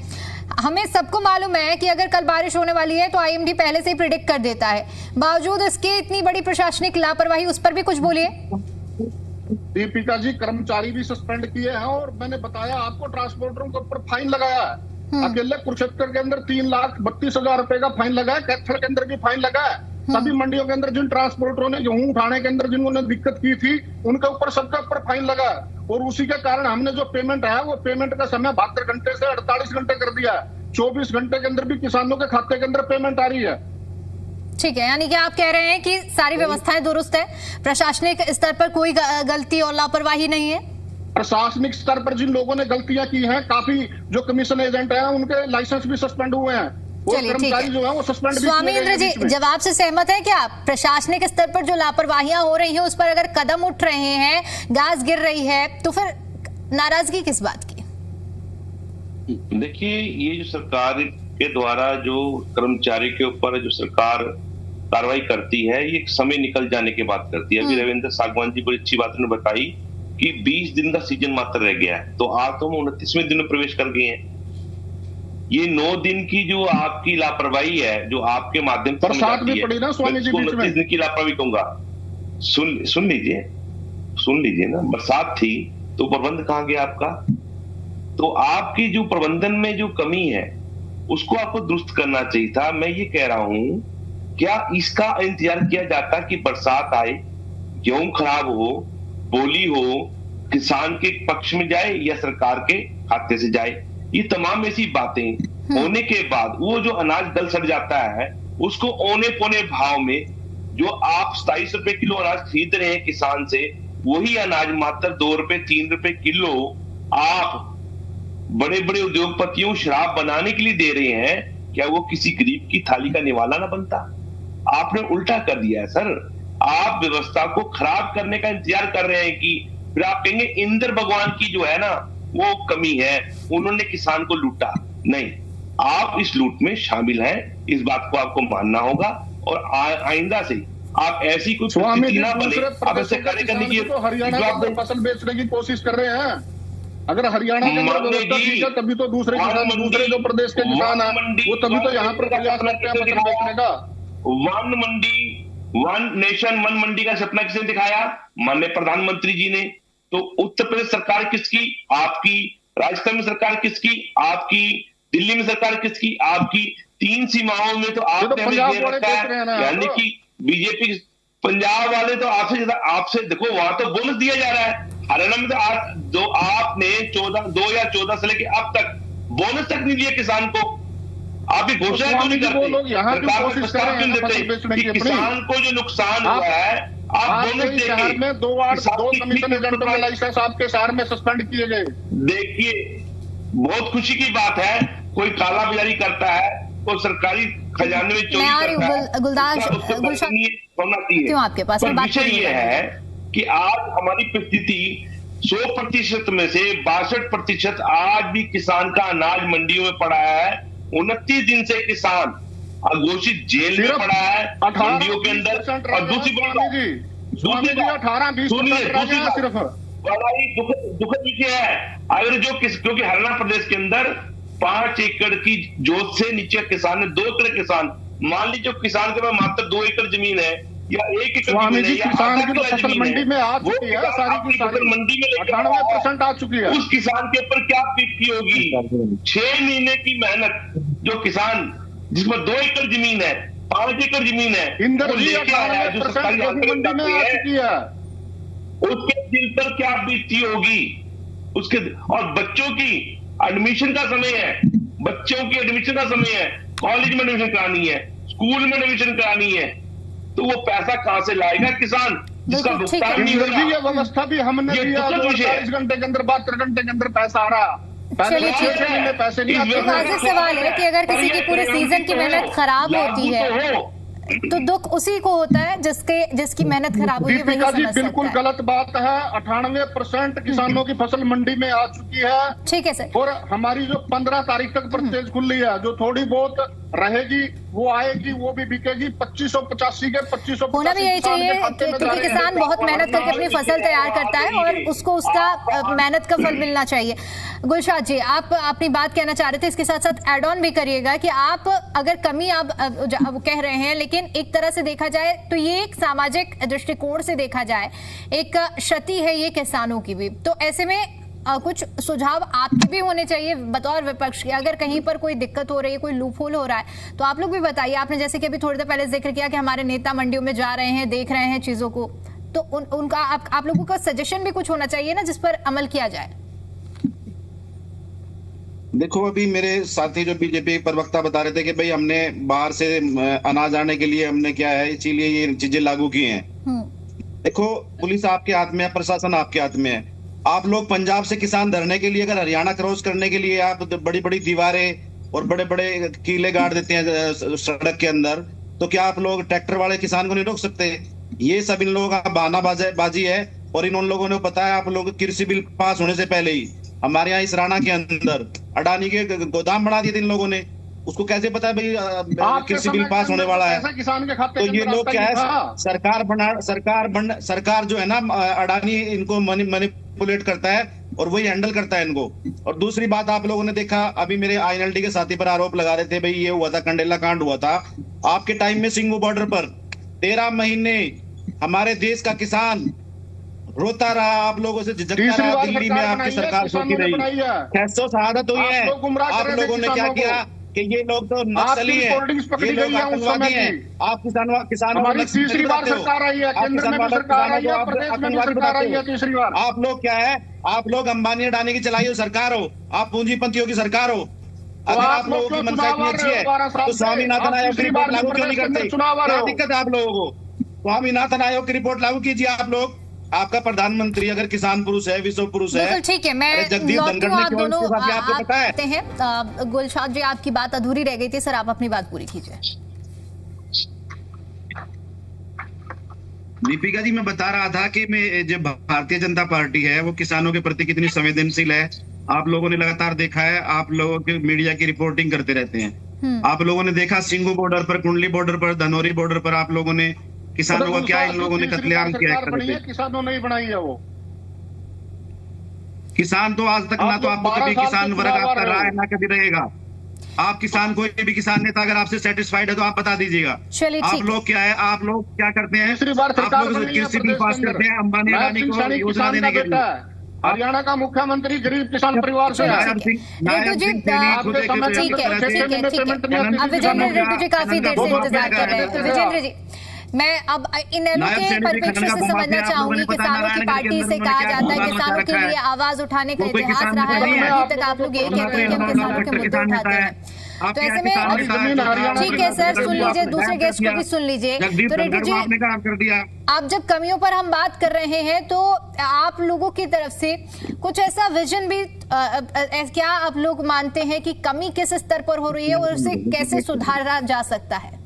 हमें सबको मालूम है कि अगर कल बारिश होने वाली है तो आईएमडी पहले से ही प्रिडिक्ट कर देता है, बावजूद इसके इतनी बड़ी प्रशासनिक लापरवाही, उस पर भी कुछ बोलिए। दीपिका जी, कर्मचारी भी सस्पेंड किए हैं और मैंने बताया आपको ट्रांसपोर्टरों के ऊपर फाइन लगाया है। अकेले कुरुक्षेत्र के अंदर 3,32,000 रुपए का फाइन लगा है। कैथल के अंदर भी फाइन लगा है। सभी मंडियों के अंदर जिन ट्रांसपोर्टरों ने गेहूं उठाने के अंदर जिन्होंने दिक्कत की थी उनके ऊपर सबके ऊपर फाइन लगा है। और उसी के कारण हमने जो पेमेंट है वो पेमेंट का समय 72 घंटे से 48 घंटे कर दिया है। 24 घंटे के अंदर भी किसानों के खाते के अंदर पेमेंट आ रही है। ठीक है, यानी कि आप कह रहे हैं कि सारी व्यवस्थाएं दुरुस्त है, प्रशासनिक स्तर पर कोई गलती और लापरवाही नहीं है। प्रशासनिक स्तर पर जिन लोगों ने गलतियां की हैं, काफी जो कमीशन एजेंट हैं उनके लाइसेंस भी सस्पेंड हुए हैं। चलिए, ठीक है। स्वामी इंद्र जी, जवाब से सहमत है क्या आप? प्रशासनिक स्तर पर जो लापरवाहियां हो रही हैं उस पर अगर कदम उठ रहे हैं, गाज गिर रही है, तो फिर नाराजगी किस बात की? देखिए, ये जो सरकार के द्वारा जो कर्मचारी के ऊपर जो सरकार कार्रवाई करती है, ये समय निकल जाने की बात करती है। अभी रविंद्र सागवान जी बड़ी अच्छी बात ने बताई कि 20 दिन का सीजन मात्र रह गया है, तो आज तो हम 29वें दिन में प्रवेश कर गए हैं। ये 9 दिन की जो आपकी लापरवाही है, जो आपके माध्यम से बरसात भी पड़ी ना स्वामी जी, 29 दिन की लापरवाही कहूंगा। सुन लीजिए ना, बरसात थी तो प्रबंध कहाँ गया आपका? तो आपकी जो प्रबंधन में जो कमी है उसको आपको दुरुस्त करना चाहिए था। मैं ये कह रहा हूं, क्या इसका इंतजार किया जाता कि बरसात आए, गेहूं खराब हो, बोली हो, किसान के पक्ष में जाए या सरकार के खाते से जाए? ये तमाम ऐसी बातें होने के बाद वो जो अनाज गल सड़ जाता है उसको औने पौने भाव में जो आप 27 रुपए किलो अनाज खरीद रहे हैं किसान से, वही अनाज मात्र 2 रुपए 3 रुपए किलो आप बड़े बड़े उद्योगपतियों शराब बनाने के लिए दे रहे हैं। क्या वो किसी गरीब की थाली का निवाला ना बनता? आपने उल्टा कर दिया है सर। आप व्यवस्था को खराब करने का इंतजार कर रहे हैं कि फिर आप कहेंगे इंद्र भगवान की जो है ना वो कमी है, उन्होंने किसान को लूटा। नहीं, आप इस लूट में शामिल हैं, इस बात को आपको मानना होगा और आइंदा से आप ऐसी कुछ स्थिति ना बने, आप ऐसे कार्य करने की हरियाणा में फसल बेचने की कोशिश कर रहे हैं। अगर हरियाणा के व्यवस्था ठीक है तभी तो दूसरे जो प्रदेश के किसान हैं वो तभी तो यहाँ पर प्रयास करते हैं फसल बेचने का। वन मंडी, वन नेशन वन मंडी का सपना किसने दिखाया? माननीय प्रधानमंत्री जी ने। तो उत्तर प्रदेश सरकार किसकी? आपकी। राजस्थान में सरकार किसकी? आपकी। दिल्ली में सरकार किसकी? आपकी। 3 सीमाओं में तो आपने हमें दे रखा है, यानी कि बीजेपी। पंजाब वाले तो आपसे देखो, वहां तो बोनस दिया जा रहा है। हरियाणा में तो आपने 2014 से लेके अब तक बोनस तक नहीं दिया किसान को। आप ये घोषणा क्यों नहीं करते? सरकार को प्रस्ताव क्यों देते कि किसान को जो नुकसान हुआ है आप बोनस शहर में 2 कमीशन एजेंटों के लाइसेंस आपके शहर में सस्पेंड किए गए। देखिए, बहुत खुशी की बात है, कोई काला बाजारी करता है, कोई सरकारी खजाने में चोरी करता है, गुलशाद क्यों आपके पास में बात विषय ये है कि आज हमारी परिस्थिति 100% में से 62% आज भी किसान का अनाज मंडियों में पड़ा है। 29 दिन से किसान अघोषित जेल में पड़ा है मंडियों के अंदर। और दूसरी बात सिर्फ बड़ा ही दुखद विषय है, अगर क्योंकि हरियाणा प्रदेश के अंदर 5 एकड़ की जोत से नीचे किसान ने 2 एकड़ किसान, मान लीजिए किसान के पास मात्र 2 एकड़ जमीन है या 1 एकड़ जमीन है, किसान की तो फसल मंडी में आ चुकी है, सारी की सारी मंडी में 98% आ चुकी है। उस किसान के ऊपर क्या बीतती होगी? 6 महीने की मेहनत जो किसान जिसमें 2 एकड़ जमीन है, 5 एकड़ जमीन है, इंदर जी 98% मंडी में आ चुकी है, उसके दिल पर क्या बीतती होगी उसके। और बच्चों की एडमिशन का समय है, बच्चों की एडमिशन का समय है, कॉलेज में एडमिशन करानी है, स्कूल में एडमिशन करानी है, तो वो पैसा कहां से लाएगा किसान जिसका भुगतान नहीं हो रहा? ये व्यवस्था भी हमने दिया, 48 घंटे के अंदर 72 घंटे के अंदर पैसा आ रहा। चलिए ठीक है, पैसे नहीं आते। वाजिब सवाल है कि अगर किसी की पूरे सीजन की मेहनत खराब होती है तो दुख उसी को होता है जिसकी मेहनत खराब हुई है, वही समझ सकता है। बिल्कुल गलत बात है। 98% किसानों की फसल मंडी में आ चुकी है। ठीक है सर। और हमारी जो 15 तारीख तक परचेज खुली है, जो थोड़ी बहुत रहेगी वो आएगी, वो भी बिकेगी। 2585 के 2585 होना भी यही चाहिए क्योंकि किसान बहुत मेहनत करके अपनी फसल तैयार करता है और उसको उसका मेहनत का फल मिलना चाहिए। गुलशाद जी, आप अपनी बात कहना चाह रहे थे, इसके साथ साथ एड ऑन भी करिएगा कि आप अगर कमी आप कह रहे हैं, लेकिन एक तरह से देखा जाए तो ये एक सामाजिक दृष्टिकोण से देखा जाए एक क्षति है ये किसानों की भी। तो ऐसे में कुछ सुझाव आपके भी होने चाहिए बतौर विपक्ष के। अगर कहीं पर कोई दिक्कत हो रही है, कोई लूपहोल हो रहा है, तो आप लोग भी बताइए। आपने जैसे कि अभी थोड़ी देर पहले जिक्र किया कि हमारे नेता मंडियों में जा रहे हैं, देख रहे हैं चीजों को, तो उनका आप लोगों का सजेशन भी कुछ होना चाहिए ना जिस पर अमल किया जाए। देखो, अभी मेरे साथी जो बीजेपी प्रवक्ता बता रहे थे कि भाई हमने बाहर से अनाज आने के लिए हमने क्या है इसीलिए ये चीजें लागू की हैं। देखो, पुलिस आपके हाथ में है, प्रशासन आपके हाथ में है। आप लोग पंजाब से किसान धरने के लिए, अगर हरियाणा क्रॉस करने के लिए आप बड़ी बड़ी दीवारें और बड़े बड़े कीले गाड़ देते हैं सड़क के अंदर, तो क्या आप लोग ट्रैक्टर वाले किसान को नहीं रोक सकते? ये सब इन लोगों का बहानाबाजी है। और इन लोगों ने बताया, आप लोग कृषि बिल पास होने से पहले ही हमारे यहाँ इस राणा के अंदर अडानी के गोदाम बना दिए थे इन लोगों ने। उसको कैसे पता है भाई कृषि बिल पास होने वाला है? किसान के खाते तो ये लोग क्या है, सरकार जो है ना, अडानी इनको मैनिपुलेट करता है और वही हैंडल करता है इनको। और दूसरी बात, आप लोगों ने देखा, अभी मेरे INLD के साथी पर आरोप लगा रहे थे भाई ये हुआ था, कंडेला कांड हुआ था आपके टाइम में। सिंघू बॉर्डर पर 13 महीने हमारे देश का किसान रोता रहा, आप लोगों से झिझकता रहा। दिल्ली में आपकी सरकार सोती रही, कैसो शहादत हुई है। आप लोगों ने क्या किया कि ये लोग तो नक्सली हैं, ये लोग आतंकवादी हैं। आप किसानों को तीसरी बार सरकार आई है, केंद्र में भी सरकार आई है, प्रदेश में भी सरकार आई है तीसरी बार। आप लोग क्या है, आप लोग अंबानी अडानी की चलाई हो सरकार हो, आप पूंजीपतियों की सरकार हो। अगर आप लोगों की मनसा इतनी अच्छी है तो स्वामीनाथन आयोग की रिपोर्ट लागू क्यों नहीं करते? क्या दिक्कत है आप लोगों को? स्वामीनाथन आयोग की रिपोर्ट लागू कीजिए आप लोग। आपका प्रधानमंत्री अगर किसान पुरुष है, विश्व पुरुष है, ठीक है। मैं आप दोनों आते हैं। गुलशाद जी, आपकी बात अधूरी रह गई थी, सर आप अपनी बात पूरी कीजिए। दीपिका जी, मैं बता रहा था कि मैं जो भारतीय जनता पार्टी है वो किसानों के प्रति कितनी संवेदनशील है। आप लोगों ने लगातार देखा है, आप लोगों के मीडिया की रिपोर्टिंग करते रहते हैं। आप लोगों ने देखा सिंगू बॉर्डर पर, कुंडली बॉर्डर पर, धनौरी बॉर्डर पर आप लोगों ने किसानों का क्या इन लोगों ने कत्लेआम किया है। किसानों ने ही बनाई है वो। किसान तो आज तक ना तो आपको कभी किसान वर्ग आपका रहा है ना कभी रहेगा। आप किसान, कोई भी किसान नेता अगर आपसे सेटिस्फाइड है तो आप बता दीजिएगा। आप लोग क्या है, आप लोग क्या करते हैं, आप लोग कृषि बिल पास करते हैं अंबानी अडानी को योजना देने के लिए। हरियाणा का मुख्यमंत्री गरीब किसान परिवार से है। विजेंद्र रेड्डी जी काफी देर से इंतजार कर रहे हैं। विजेंद्र जी, मैं अब इनेलो के परिप्रेक्ष्य से समझना चाहूंगी। किसानों की पार्टी से कहा जाता है किसानों के लिए आवाज उठाने का इतिहास रहा है, अभी तक आप लोग यही कहते हैं कि हम किसानों के मुद्दे उठाते हैं। तो ऐसे में ठीक है सर, सुन लीजिए, दूसरे गेस्ट को भी सुन लीजिए। तो रेड्डी जी, आप जब कमियों पर हम बात कर रहे हैं तो आप लोगों की तरफ से कुछ ऐसा विजन भी क्या आप लोग मानते हैं कि कमी किस स्तर पर हो रही है और उसे कैसे सुधारा जा सकता है?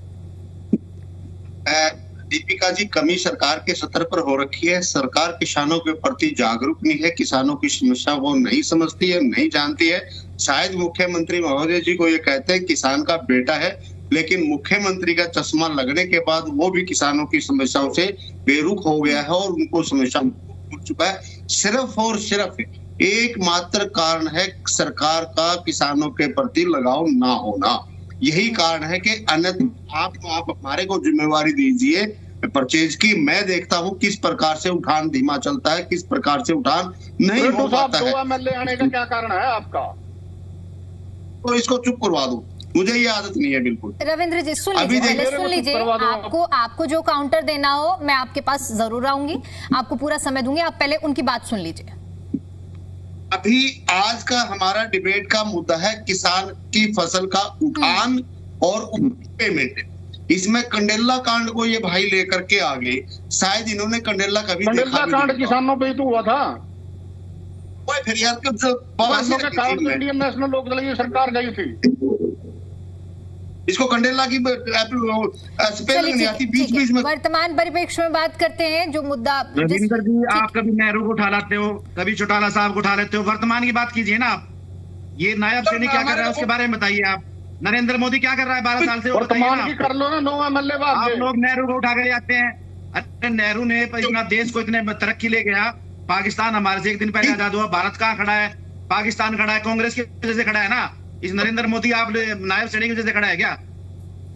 दीपिका जी, कमी सरकार के स्तर पर हो रखी है। सरकार किसानों के प्रति जागरूक नहीं है, किसानों की समस्या को नहीं समझती है, नहीं जानती है। शायद मुख्यमंत्री महोदय जी को ये कहते हैं किसान का बेटा है, लेकिन मुख्यमंत्री का चश्मा लगने के बाद वो भी किसानों की समस्याओं से बेरुख हो गया है और उनको समस्या हो चुका है। सिर्फ और सिर्फ एकमात्र कारण है सरकार का किसानों के प्रति लगाव ना होना। यही कारण है कि अन्यथा आप हमारे को जिम्मेवारी दीजिए परचेज की। मैं देखता हूँ किस प्रकार से उठान धीमा चलता है, किस प्रकार से उठान नहीं हो पाता है। आने का क्या कारण है आपका? तो इसको चुप करवा दो, मुझे ये आदत नहीं है बिल्कुल। रविंद्र जी सुन लीजिए, पहले सुन लीजिए। आपको जो काउंटर देना हो मैं आपके पास जरूर आऊंगी, आपको पूरा समय दूंगी। आप पहले उनकी बात सुन लीजिए। अभी आज का हमारा डिबेट का मुद्दा है किसान की फसल का उठान और पेमेंट। इसमें कंडेला कांड को ये भाई लेकर के आ गए। शायद इन्होंने कंडेला कभी कंडेला कांड किसानों पे ही तो हुआ था। फिर यार इंडियन नेशनल लोकदल की सरकार गई थी। इसको कंडेला की स्पेलिंग नहीं आती, बीच बीच में। वर्तमान परिप्रेक्ष्य में बात करते हैं जो मुद्दा। रविंदर जी, आप कभी नेहरू को उठा लाते हो, कभी चौटाला साहब को उठा लेते हो, वर्तमान की बात कीजिए ना आप। ये नायब सैनिक क्या कर रहा है उसके बारे में बताइए आप। नरेंद्र मोदी क्या कर रहा है 12 साल से, वर्तमान की कर लो ना। 9 MLA आप लोग नेहरू को उठा कर जाते हैं। अरे नेहरू ने इतना देश को इतने तरक्की ले गया। पाकिस्तान हमारे से एक दिन पहले आजाद हुआ। भारत कहाँ खड़ा है? पाकिस्तान खड़ा है, कांग्रेस की वजह से खड़ा है ना। इस नरेंद्र मोदी आप नायब सैनिक की वजह से खड़ा है क्या?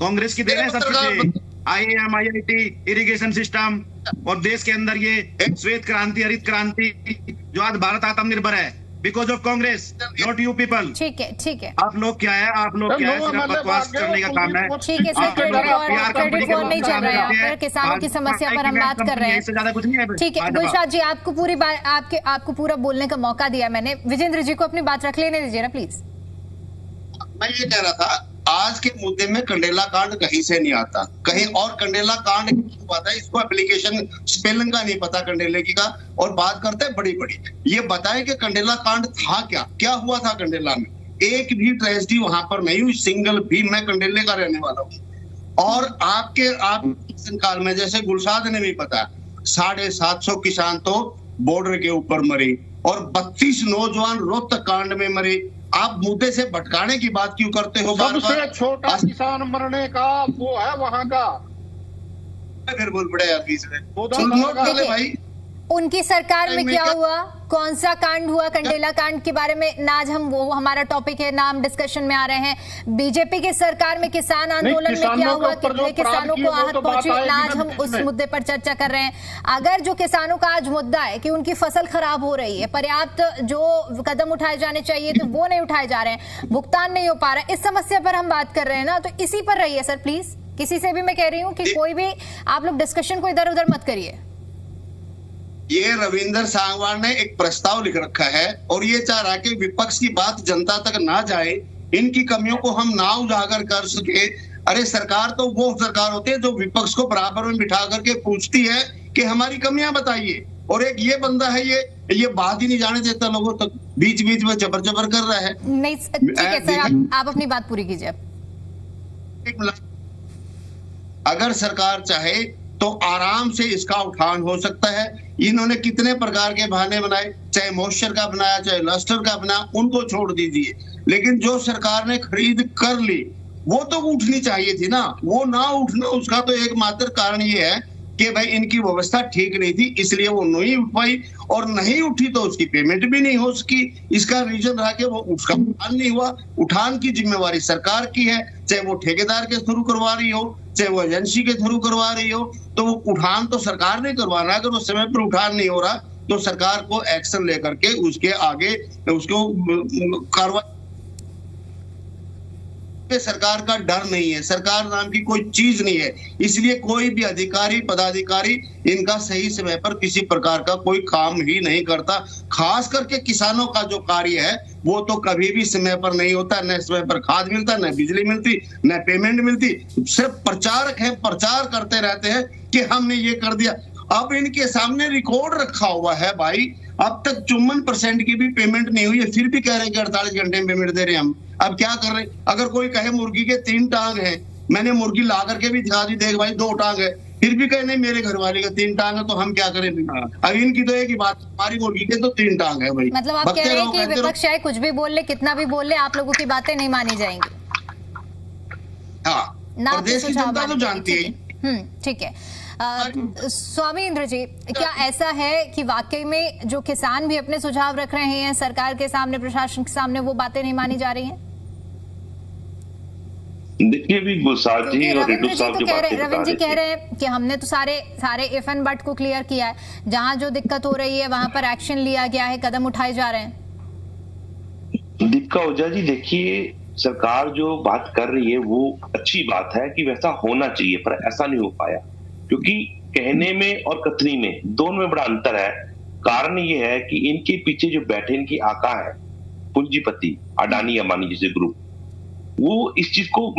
कांग्रेस की देन है सब कुछ। IIM, IIT, इरिगेशन सिस्टम और देश के अंदर ये श्वेत क्रांति, हरित क्रांति, जो आज भारत आत्मनिर्भर है, because of Congress, not you people. ठीक है, ठीक है। आप लोग क्या है, आप लोग क्या है, सिर्फ बकवास करने का काम है। ठीक है सर, क्रेडिट वॉर नहीं चल रहा है, किसानों की समस्या पर हम बात कर रहे हैं। इससे ज्यादा कुछ नहीं है। ठीक है गुलशाद जी, आपको पूरी बात, आपको पूरा बोलने का मौका दिया मैंने। विजेंद्र जी को अपनी बात रख लेने दीजिए ना प्लीज। मैं ये कह रहा था, आज के मुद्दे में कंडेला कांड कहीं से नहीं आता, कहीं और कंडेला कांड हुआ था। इसको एप्लीकेशन स्पेलिंग का नहीं पता कंडेले की का, और बात करते हैं बड़ी बड़ी। ये बताएं कि कंडेला कांड था क्या हुआ था कंडेला में। एक भी ट्रेजेडी वहां पर नहीं हुई, सिंगल भी। मैं कंडेले का रहने वाला हूँ। और आप काल में जैसे गुलशाद ने भी बताया, 750 किसान तो बॉर्डर के ऊपर मरे और 32 नौजवान रोहतक कांड में मरे। आप मुद्दे से भटकाने की बात क्यों करते हो? सबसे छोटा किसान मरने का वो है वहां का। फिर बोल पड़े यार बीच में। भाई उनकी सरकार में क्या हुआ, कौन सा कांड हुआ, कंडेला कांड के बारे में ना आज हम, वो हमारा टॉपिक है ना हम डिस्कशन में आ रहे हैं। बीजेपी की सरकार में किसान आंदोलन में क्या हुआ, कितने किसानों को आहत पहुंची, ना आज हम उस मुद्दे पर चर्चा कर रहे हैं। अगर जो किसानों का आज मुद्दा है कि उनकी फसल खराब हो रही है, पर्याप्त जो कदम उठाए जाने चाहिए तो वो नहीं उठाए जा रहे हैं, भुगतान नहीं हो पा रहा है, इस समस्या पर हम बात कर रहे हैं ना, तो इसी पर रहिए सर प्लीज। किसी से भी मैं कह रही हूँ कि कोई भी आप लोग डिस्कशन को इधर उधर मत करिए। ये रविंदर सांगवान ने एक प्रस्ताव लिख रखा है और ये चाह रहा है कि विपक्ष की बात जनता तक ना जाए, इनकी कमियों को हम ना उजागर कर सके। अरे सरकार तो वो सरकार होती है जो विपक्ष को बराबर में बिठा करके पूछती है कि हमारी कमियां बताइए। और एक ये बंदा है, ये बात ही नहीं जाने देता लोगों तक, बीच बीच में जबर जबर कर रहा है। नहीं ठीक है सर, आप अपनी बात पूरी कीजिए। अगर सरकार चाहे तो आराम से इसका उठान हो सकता है। इन्होंने कितने प्रकार के बहाने बनाए, चाहे मॉइस्चर का बनाया, चाहे लस्टर का बनाया, उनको छोड़ दीजिए, लेकिन जो सरकार ने खरीद कर ली वो तो उठनी चाहिए थी ना। वो ना उठना, उसका तो एकमात्र कारण ये है कि भाई इनकी व्यवस्था ठीक नहीं थी, इसलिए वो नहीं उठ पाई, और नहीं उठी तो उसकी पेमेंट भी नहीं हो सकी। इसका रीजन रहा कि वो उसका उठान नहीं हुआ। उठान की जिम्मेवारी सरकार की है, चाहे वो ठेकेदार के थ्रू करवा रही हो, चाहे वो एजेंसी के थ्रू करवा रही हो, तो वो उठान तो सरकार ने करवाना है। अगर वो समय पर उठान नहीं हो रहा तो सरकार को एक्शन लेकर के उसके आगे उसको कार्रवाई। सरकार का डर नहीं है, सरकार नाम की कोई चीज नहीं है, इसलिए कोई भी अधिकारी पदाधिकारी इनका सही समय पर किसी प्रकार का कोई काम ही नहीं करता। खास करके किसानों का जो कार्य है वो तो कभी भी समय पर नहीं होता, न समय पर खाद मिलता, न बिजली मिलती, न पेमेंट मिलती। सिर्फ प्रचारक है, प्रचार करते रहते हैं कि हमने ये कर दिया। अब इनके सामने रिकॉर्ड रखा हुआ है भाई, अब तक 54% की भी पेमेंट नहीं हुई है, फिर भी कह रहे हैं कि 48 घंटे में पेमेंट दे रहे हैं हम। अब क्या कर रहे हैं? अगर कोई कहे मुर्गी के 3 टांग हैं, मैंने मुर्गी ला करके भी दिखा दी, देख भाई 2 टांग है, फिर भी कहे नहीं मेरे घर वाले का 3 टांग है, तो हम क्या करें? अब इनकी तो एक ही बात, हमारी मुर्गी के तो 3 टांग है भाई। मतलब आप कह रहे हैं कि विपक्ष चाहे कुछ भी बोल ले, कितना भी बोल ले, आप लोगों की बातें नहीं मानी जाएंगी। हाँ, ना प्रदेश की जनता तो जानती है। ठीक है। स्वामी इंद्र जी, क्या ऐसा है कि वाकई में जो किसान भी अपने सुझाव रख रहे हैं सरकार के सामने, प्रशासन के सामने, वो बातें नहीं मानी जा रही हैं? देखिए भी गुलसाद जी और रेड्डू साहब जो बातें बता रविंद्र जी रहे कह रहे हैं कि हमने तो सारे इफ एंड बट को क्लियर किया है, जहां जो दिक्कत हो रही है वहां पर एक्शन लिया गया है, कदम उठाए जा रहे हैं। दीपिका ओझा जी, देखिए सरकार जो बात कर रही है वो अच्छी बात है कि वैसा होना चाहिए, पर ऐसा नहीं हो पाया, क्योंकि कहने में और कथनी में दोनों में बड़ा अंतर है। कारण ये है कि इनके पीछे जो बैठे इनकी आका है पूंजीपति अडानी अंबानी जैसे ग्रुप, वो इस चीज को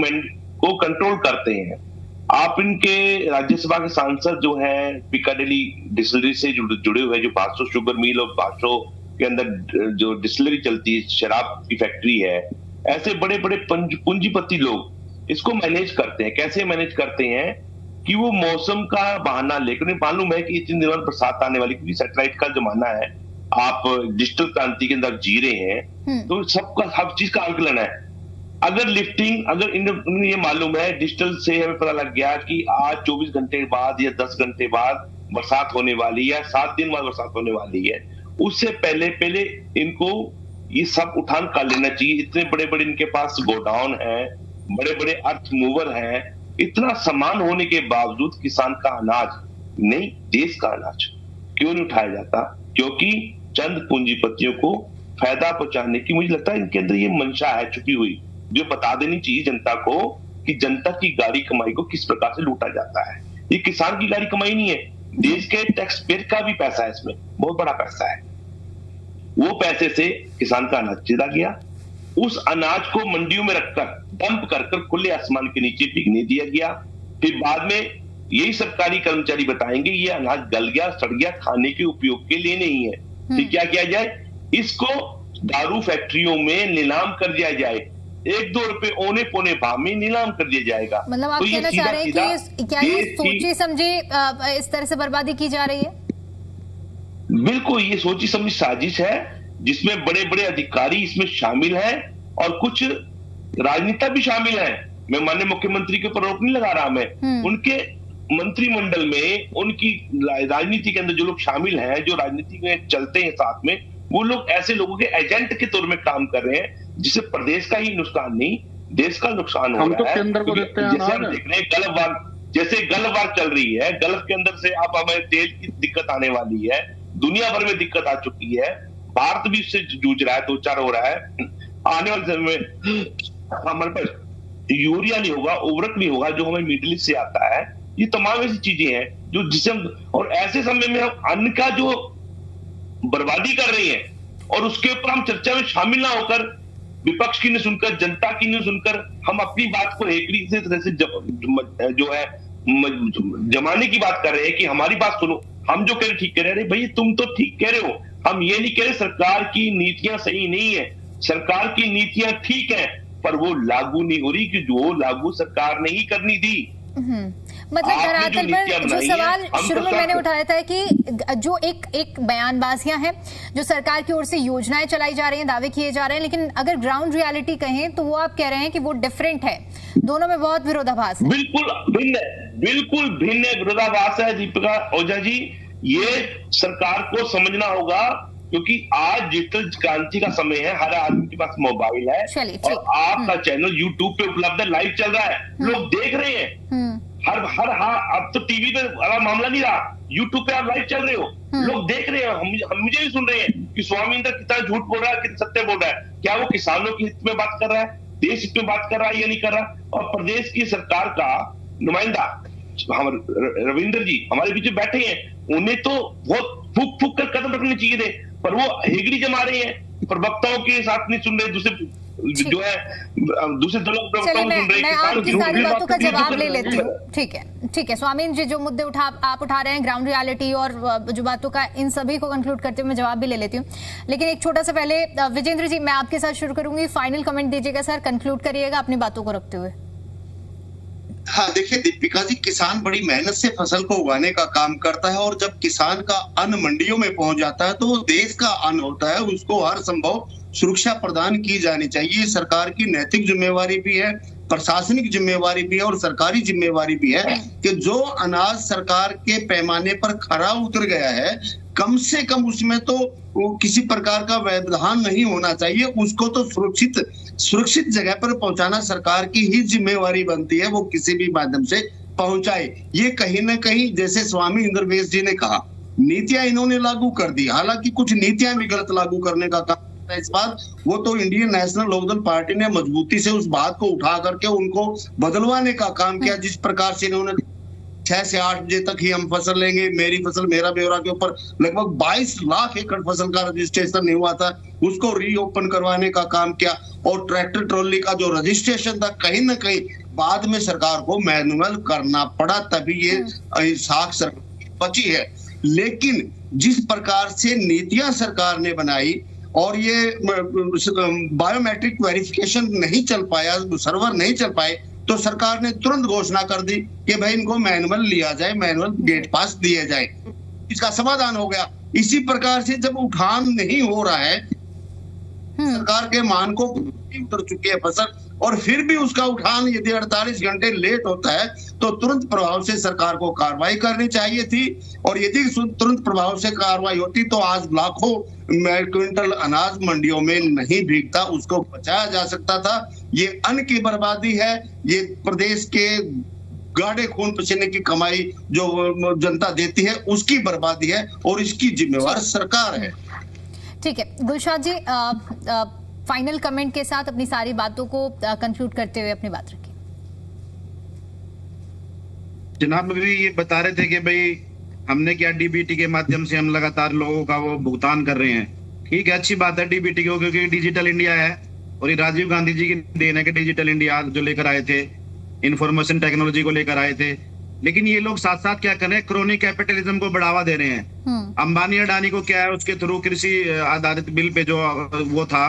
कंट्रोल करते हैं। आप इनके राज्यसभा के सांसद जो हैं पिकाडेली डिस्टिलरी से जुड़े हुए, जो 500 शुगर मिल और 500 के अंदर जो डिस्टिलरी चलती है, शराब की फैक्ट्री है, ऐसे बड़े बड़े पूंजीपति लोग इसको मैनेज करते हैं। कैसे मैनेज करते हैं कि वो मौसम का बहाना लेकर, उन्हें मालूम है कि इतने दिनों में बरसात आने वाली, क्योंकि सैटेलाइट का जमाना है, आप डिजिटल क्रांति के अंदर जी रहे हैं, तो सबका हर चीज का आंकलन है। अगर लिफ्टिंग, अगर इन्हें ये मालूम है, डिजिटल से हमें पता लग गया कि आज 24 घंटे बाद या 10 घंटे बाद बरसात होने वाली है, 7 दिन बाद बरसात होने वाली है, उससे पहले इनको ये सब उठान कर लेना चाहिए। इतने बड़े बड़े इनके पास गोडाउन है, बड़े बड़े अर्थ मूवर हैं, इतना सामान होने के बावजूद किसान का अनाज नहीं, देश का अनाज क्यों नहीं उठाया जाता? क्योंकि चंद पूंजीपतियों को फायदा पहुंचाने की, मुझे लगता है इनके अंदर ये मंशा है छुपी हुई, जो बता देनी चाहिए जनता को कि जनता की गाड़ी कमाई को किस प्रकार से लूटा जाता है। ये किसान की गाड़ी कमाई नहीं है, देश के टैक्स पेयर का भी पैसा है, इसमें बहुत बड़ा पैसा है। वो पैसे से किसान का अनाज खरीदा गया, उस अनाज को मंडियों में रखकर डंप कर खुले आसमान के नीचे बिकने दिया गया। फिर बाद में यही सरकारी कर्मचारी बताएंगे ये अनाज गल गया, सड़ गया, खाने के उपयोग के लिए नहीं है। फिर क्या किया जाए? इसको दारू फैक्ट्रियों में नीलाम कर दिया जाए, 1-2 रुपए औने पौने भाव में नीलाम कर दिया जाएगा। मतलब आप कहना चाह रहे हैं कि क्या ये सोची समझी इस तरह से बर्बादी की जा रही है? बिल्कुल, ये सोची समझी साजिश है, जिसमें बड़े बड़े अधिकारी इसमें शामिल हैं और कुछ राजनेता भी शामिल हैं। मैं माननीय मुख्यमंत्री के ऊपर आरोप नहीं लगा रहा, मैं उनके मंत्रिमंडल में, उनकी राजनीति के अंदर जो लोग शामिल हैं, जो राजनीति में चलते हैं साथ में, वो लोग ऐसे लोगों के एजेंट के तौर में काम कर रहे हैं, जिससे प्रदेश का ही नुकसान नहीं, देश का नुकसान हो रहा है। जैसे हम देख रहे हैं जैसे गल्फ वार चल रही है, गल्फ के अंदर से आप हमें तेल की दिक्कत आने वाली है, दुनिया भर में दिक्कत आ चुकी है, भारत भी इससे जूझ रहा है, 2-4 हो रहा है। आने वाले समय में हमारे पास यूरिया नहीं होगा, उर्वरक नहीं होगा जो हमें मिडिल ईस्ट से आता है। ये तमाम ऐसी चीजें हैं जो जिससे हम, और ऐसे समय में हम अन्न का जो बर्बादी कर रही है और उसके ऊपर हम चर्चा में शामिल ना होकर, विपक्ष की नहीं सुनकर, जनता की नहीं सुनकर, हम अपनी बात को हेकड़ी से तरह से जो है जमाने की बात कर रहे हैं कि हमारी बात सुनो, हम जो कह रहे ठीक कह रहे हैं। भाई तुम तो ठीक कह रहे हो, हम ये नहीं कह रहे सरकार की नीतियां सही नहीं है, सरकार की नीतियां ठीक है, पर वो लागू नहीं हो रही, कि जो लागू सरकार ने ही करनी थी। मतलब आपने धरातल जो नीतियां पर जो बनाई सवाल हैं, हम शुरू में तो मैंने सब- उठाया था कि जो एक बयानबाजियां हैं, जो सरकार की ओर से योजनाएं चलाई जा रही हैं, दावे किए जा रहे हैं, लेकिन अगर ग्राउंड रियलिटी कहें तो वो आप कह रहे हैं कि वो डिफरेंट है, दोनों में बहुत विरोधाभास है। बिल्कुल भिन्न है, बिल्कुल भिन्न है, विरोधाभास है दीपिका ओझा जी। ये सरकार को समझना होगा, क्योंकि आज डिजिटल क्रांति का समय है, हर आदमी के पास मोबाइल है चलिए, ठीक। और आपका चैनल यूट्यूब पे उपलब्ध है, लाइव चल रहा है, लोग देख रहे हैं। हर अब तो टीवी पे वाला मामला नहीं रहा, यूट्यूब पे आप लाइव चल रहे हो, लोग देख रहे हैं, हम मुझे भी सुन रहे हैं कि स्वामी इंद्र कितना झूठ बोल रहा है, कितना सत्य बोल रहा है। क्या वो किसानों के हित में बात कर रहा है, देश हित में बात कर रहा है या नहीं कर रहा? और प्रदेश की सरकार का नुमाइंदा हम रविंद्र जी हमारे बीच में बैठे हैं, उन्हें तो बहुत फूक फूक कर कदम रखने चाहिए थे, पर वो हेगड़ी जमा रहे हैं, प्रवक्ताओं के साथ नहीं सुन रहे, दूसरे जो है दूसरे दलों के प्रवक्ताओं को सुन रहे हैं। मैं किसान आपकी झूठ सारी भी बातों का बात करते हैं, जवाब जो ले कर लेती रहे हूँ। हैं। ठीक है स्वामी जी, जो मुद्दे आप उठा रहे हैं ग्राउंड रियलिटी और जो बातों का, इन सभी को कंक्लूड करते हुए मैं जवाब भी ले लेती हूँ, लेकिन एक छोटा सा पहले विजेंद्र जी मैं आपके साथ शुरू करूंगी, फाइनल कमेंट दीजिएगा सर, कंक्लूड करिएगा अपनी बातों को रखते हुए। हाँ देखिए दीपिका जी, किसान बड़ी मेहनत से फसल को उगाने का काम करता है और जब किसान का अन्न मंडियों में पहुंच जाता है तो वो देश का अन्न होता है, उसको हर संभव सुरक्षा प्रदान की जानी चाहिए। सरकार की नैतिक जिम्मेवारी भी है, प्रशासनिक जिम्मेवारी भी है और सरकारी जिम्मेवारी भी है कि जो अनाज सरकार के पैमाने पर खरा उतर गया है, कम से कम उसमें तो किसी प्रकार का व्यवधान नहीं होना चाहिए, उसको तो सुरक्षित जगह पर पहुंचाना सरकार की ही जिम्मेवारी बनती है, वो किसी भी माध्यम से पहुंचाए। ये कहीं ना कहीं जैसे स्वामी इंद्रवेश जी ने कहा, नीतियां इन्होंने लागू कर दी, हालांकि कुछ नीतियां भी गलत लागू करने का काम है इस बार, वो तो इंडियन नेशनल लोकदल पार्टी ने मजबूती से उस बात को उठा करके उनको बदलवाने का काम किया। जिस प्रकार से इन्होंने 6 से 8 बजे तक ही हम फसल लेंगे, मेरी फसल मेरा ब्यौरा के ऊपर लगभग 22 लाख एकड़ फसल का रजिस्ट्रेशन नहीं हुआ था, उसको रीओपन करवाने का काम किया। और ट्रैक्टर ट्रॉली का जो रजिस्ट्रेशन था, कहीं ना कहीं बाद में सरकार को मैनुअल करना पड़ा, तभी ये साख सरकार बची है। लेकिन जिस प्रकार से नीतियां सरकार ने बनाई और ये बायोमेट्रिक वेरिफिकेशन नहीं चल पाया, सर्वर नहीं चल पाए, तो सरकार ने तुरंत घोषणा कर दी कि भाई इनको मैनुअल लिया जाए, मैनुअल गेट पास दिए जाए, इसका समाधान हो गया। इसी प्रकार से जब उठान नहीं हो रहा है, सरकार के मानकों उतर चुकी है फसल, और फिर भी उसका उठान यदि 48 घंटे लेट होता है तो तुरंत प्रभाव से सरकार को कार्रवाई करनी चाहिए थी। और यदि तुरंत प्रभाव से कार्रवाई होती तो आज लाखों क्विंटल अनाज मंडियों में नहीं भीगता, उसको बचाया जा सकता था। ये अन्न की बर्बादी है, ये प्रदेश के गाढ़े खून पसीने की कमाई जो जनता देती है उसकी बर्बादी है, और इसकी जिम्मेवार सरकार है। ठीक है गुलशाद जी, फाइनल कमेंट के साथ अपनी सारी बातों को कंक्लूड करते हुए अपनी बात रखिए। जनाब अभी ये बता रहे थे कि भाई हमने क्या डीबीटी के माध्यम से हम लगातार लोगों का वो भुगतान कर रहे हैं। ठीक है, अच्छी बात है डीबीटी को, क्योंकि डिजिटल इंडिया है और ये राजीव गांधी जी की देन है कि डिजिटल इंडिया जो लेकर आए थे, इंफॉर्मेशन टेक्नोलॉजी को लेकर आए थे। लेकिन ये लोग साथ साथ क्या कर रहे हैं, क्रोनी कैपिटलिज्म को बढ़ावा दे रहे हैं। अंबानी अडानी को क्या है, उसके थ्रू कृषि आधारित बिल पे जो वो था,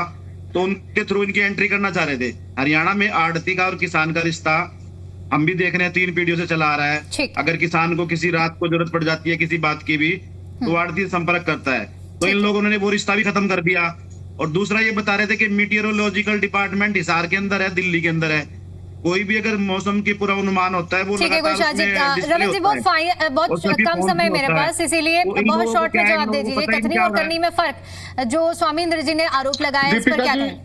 तो उनके थ्रू इनकी एंट्री करना चाह रहे थे। हरियाणा में आड़ती का और किसान का रिश्ता हम भी देख रहे हैं, 3 पीढ़ियों से चला आ रहा है। अगर किसान को किसी रात को जरूरत पड़ जाती है किसी बात की भी, तो आड़ती संपर्क करता है। तो इन लोगों ने वो रिश्ता भी खत्म कर दिया। और दूसरा ये बता रहे थे कि मीटियोरोलॉजिकल डिपार्टमेंट हिसार के अंदर है, दिल्ली के अंदर है, कोई भी अगर मौसम की पूर्वानुमान होता है वो लगातार रविंद्र जी बहुत कम समय मेरे पास, इसीलिए बहुत शॉर्ट में जवाब दे दीजिए। कथनी और करनी में फर्क जो स्वामी इंद्र जी ने आरोप लगाया, इस पर क्या कहें?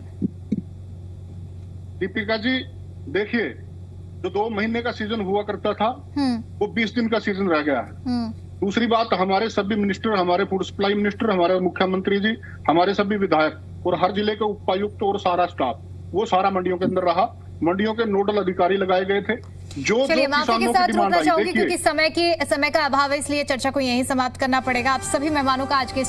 दीपिका जी देखिए, जो 2 महीने का सीजन हुआ करता था वो 20 दिन का सीजन रह गया है। दूसरी बात, हमारे सभी मिनिस्टर, हमारे फूड सप्लाई मिनिस्टर, हमारे मुख्यमंत्री जी, हमारे सभी विधायक और हर जिले के उपायुक्त और सारा स्टाफ, वो सारा मंडियों के अंदर रहा। मंडियों के नोडल अधिकारी लगाए गए थे। जो माफी के साथ रुकना चाहूंगी क्योंकि समय का अभाव है, इसलिए चर्चा को यहीं समाप्त करना पड़ेगा। आप सभी मेहमानों का आज के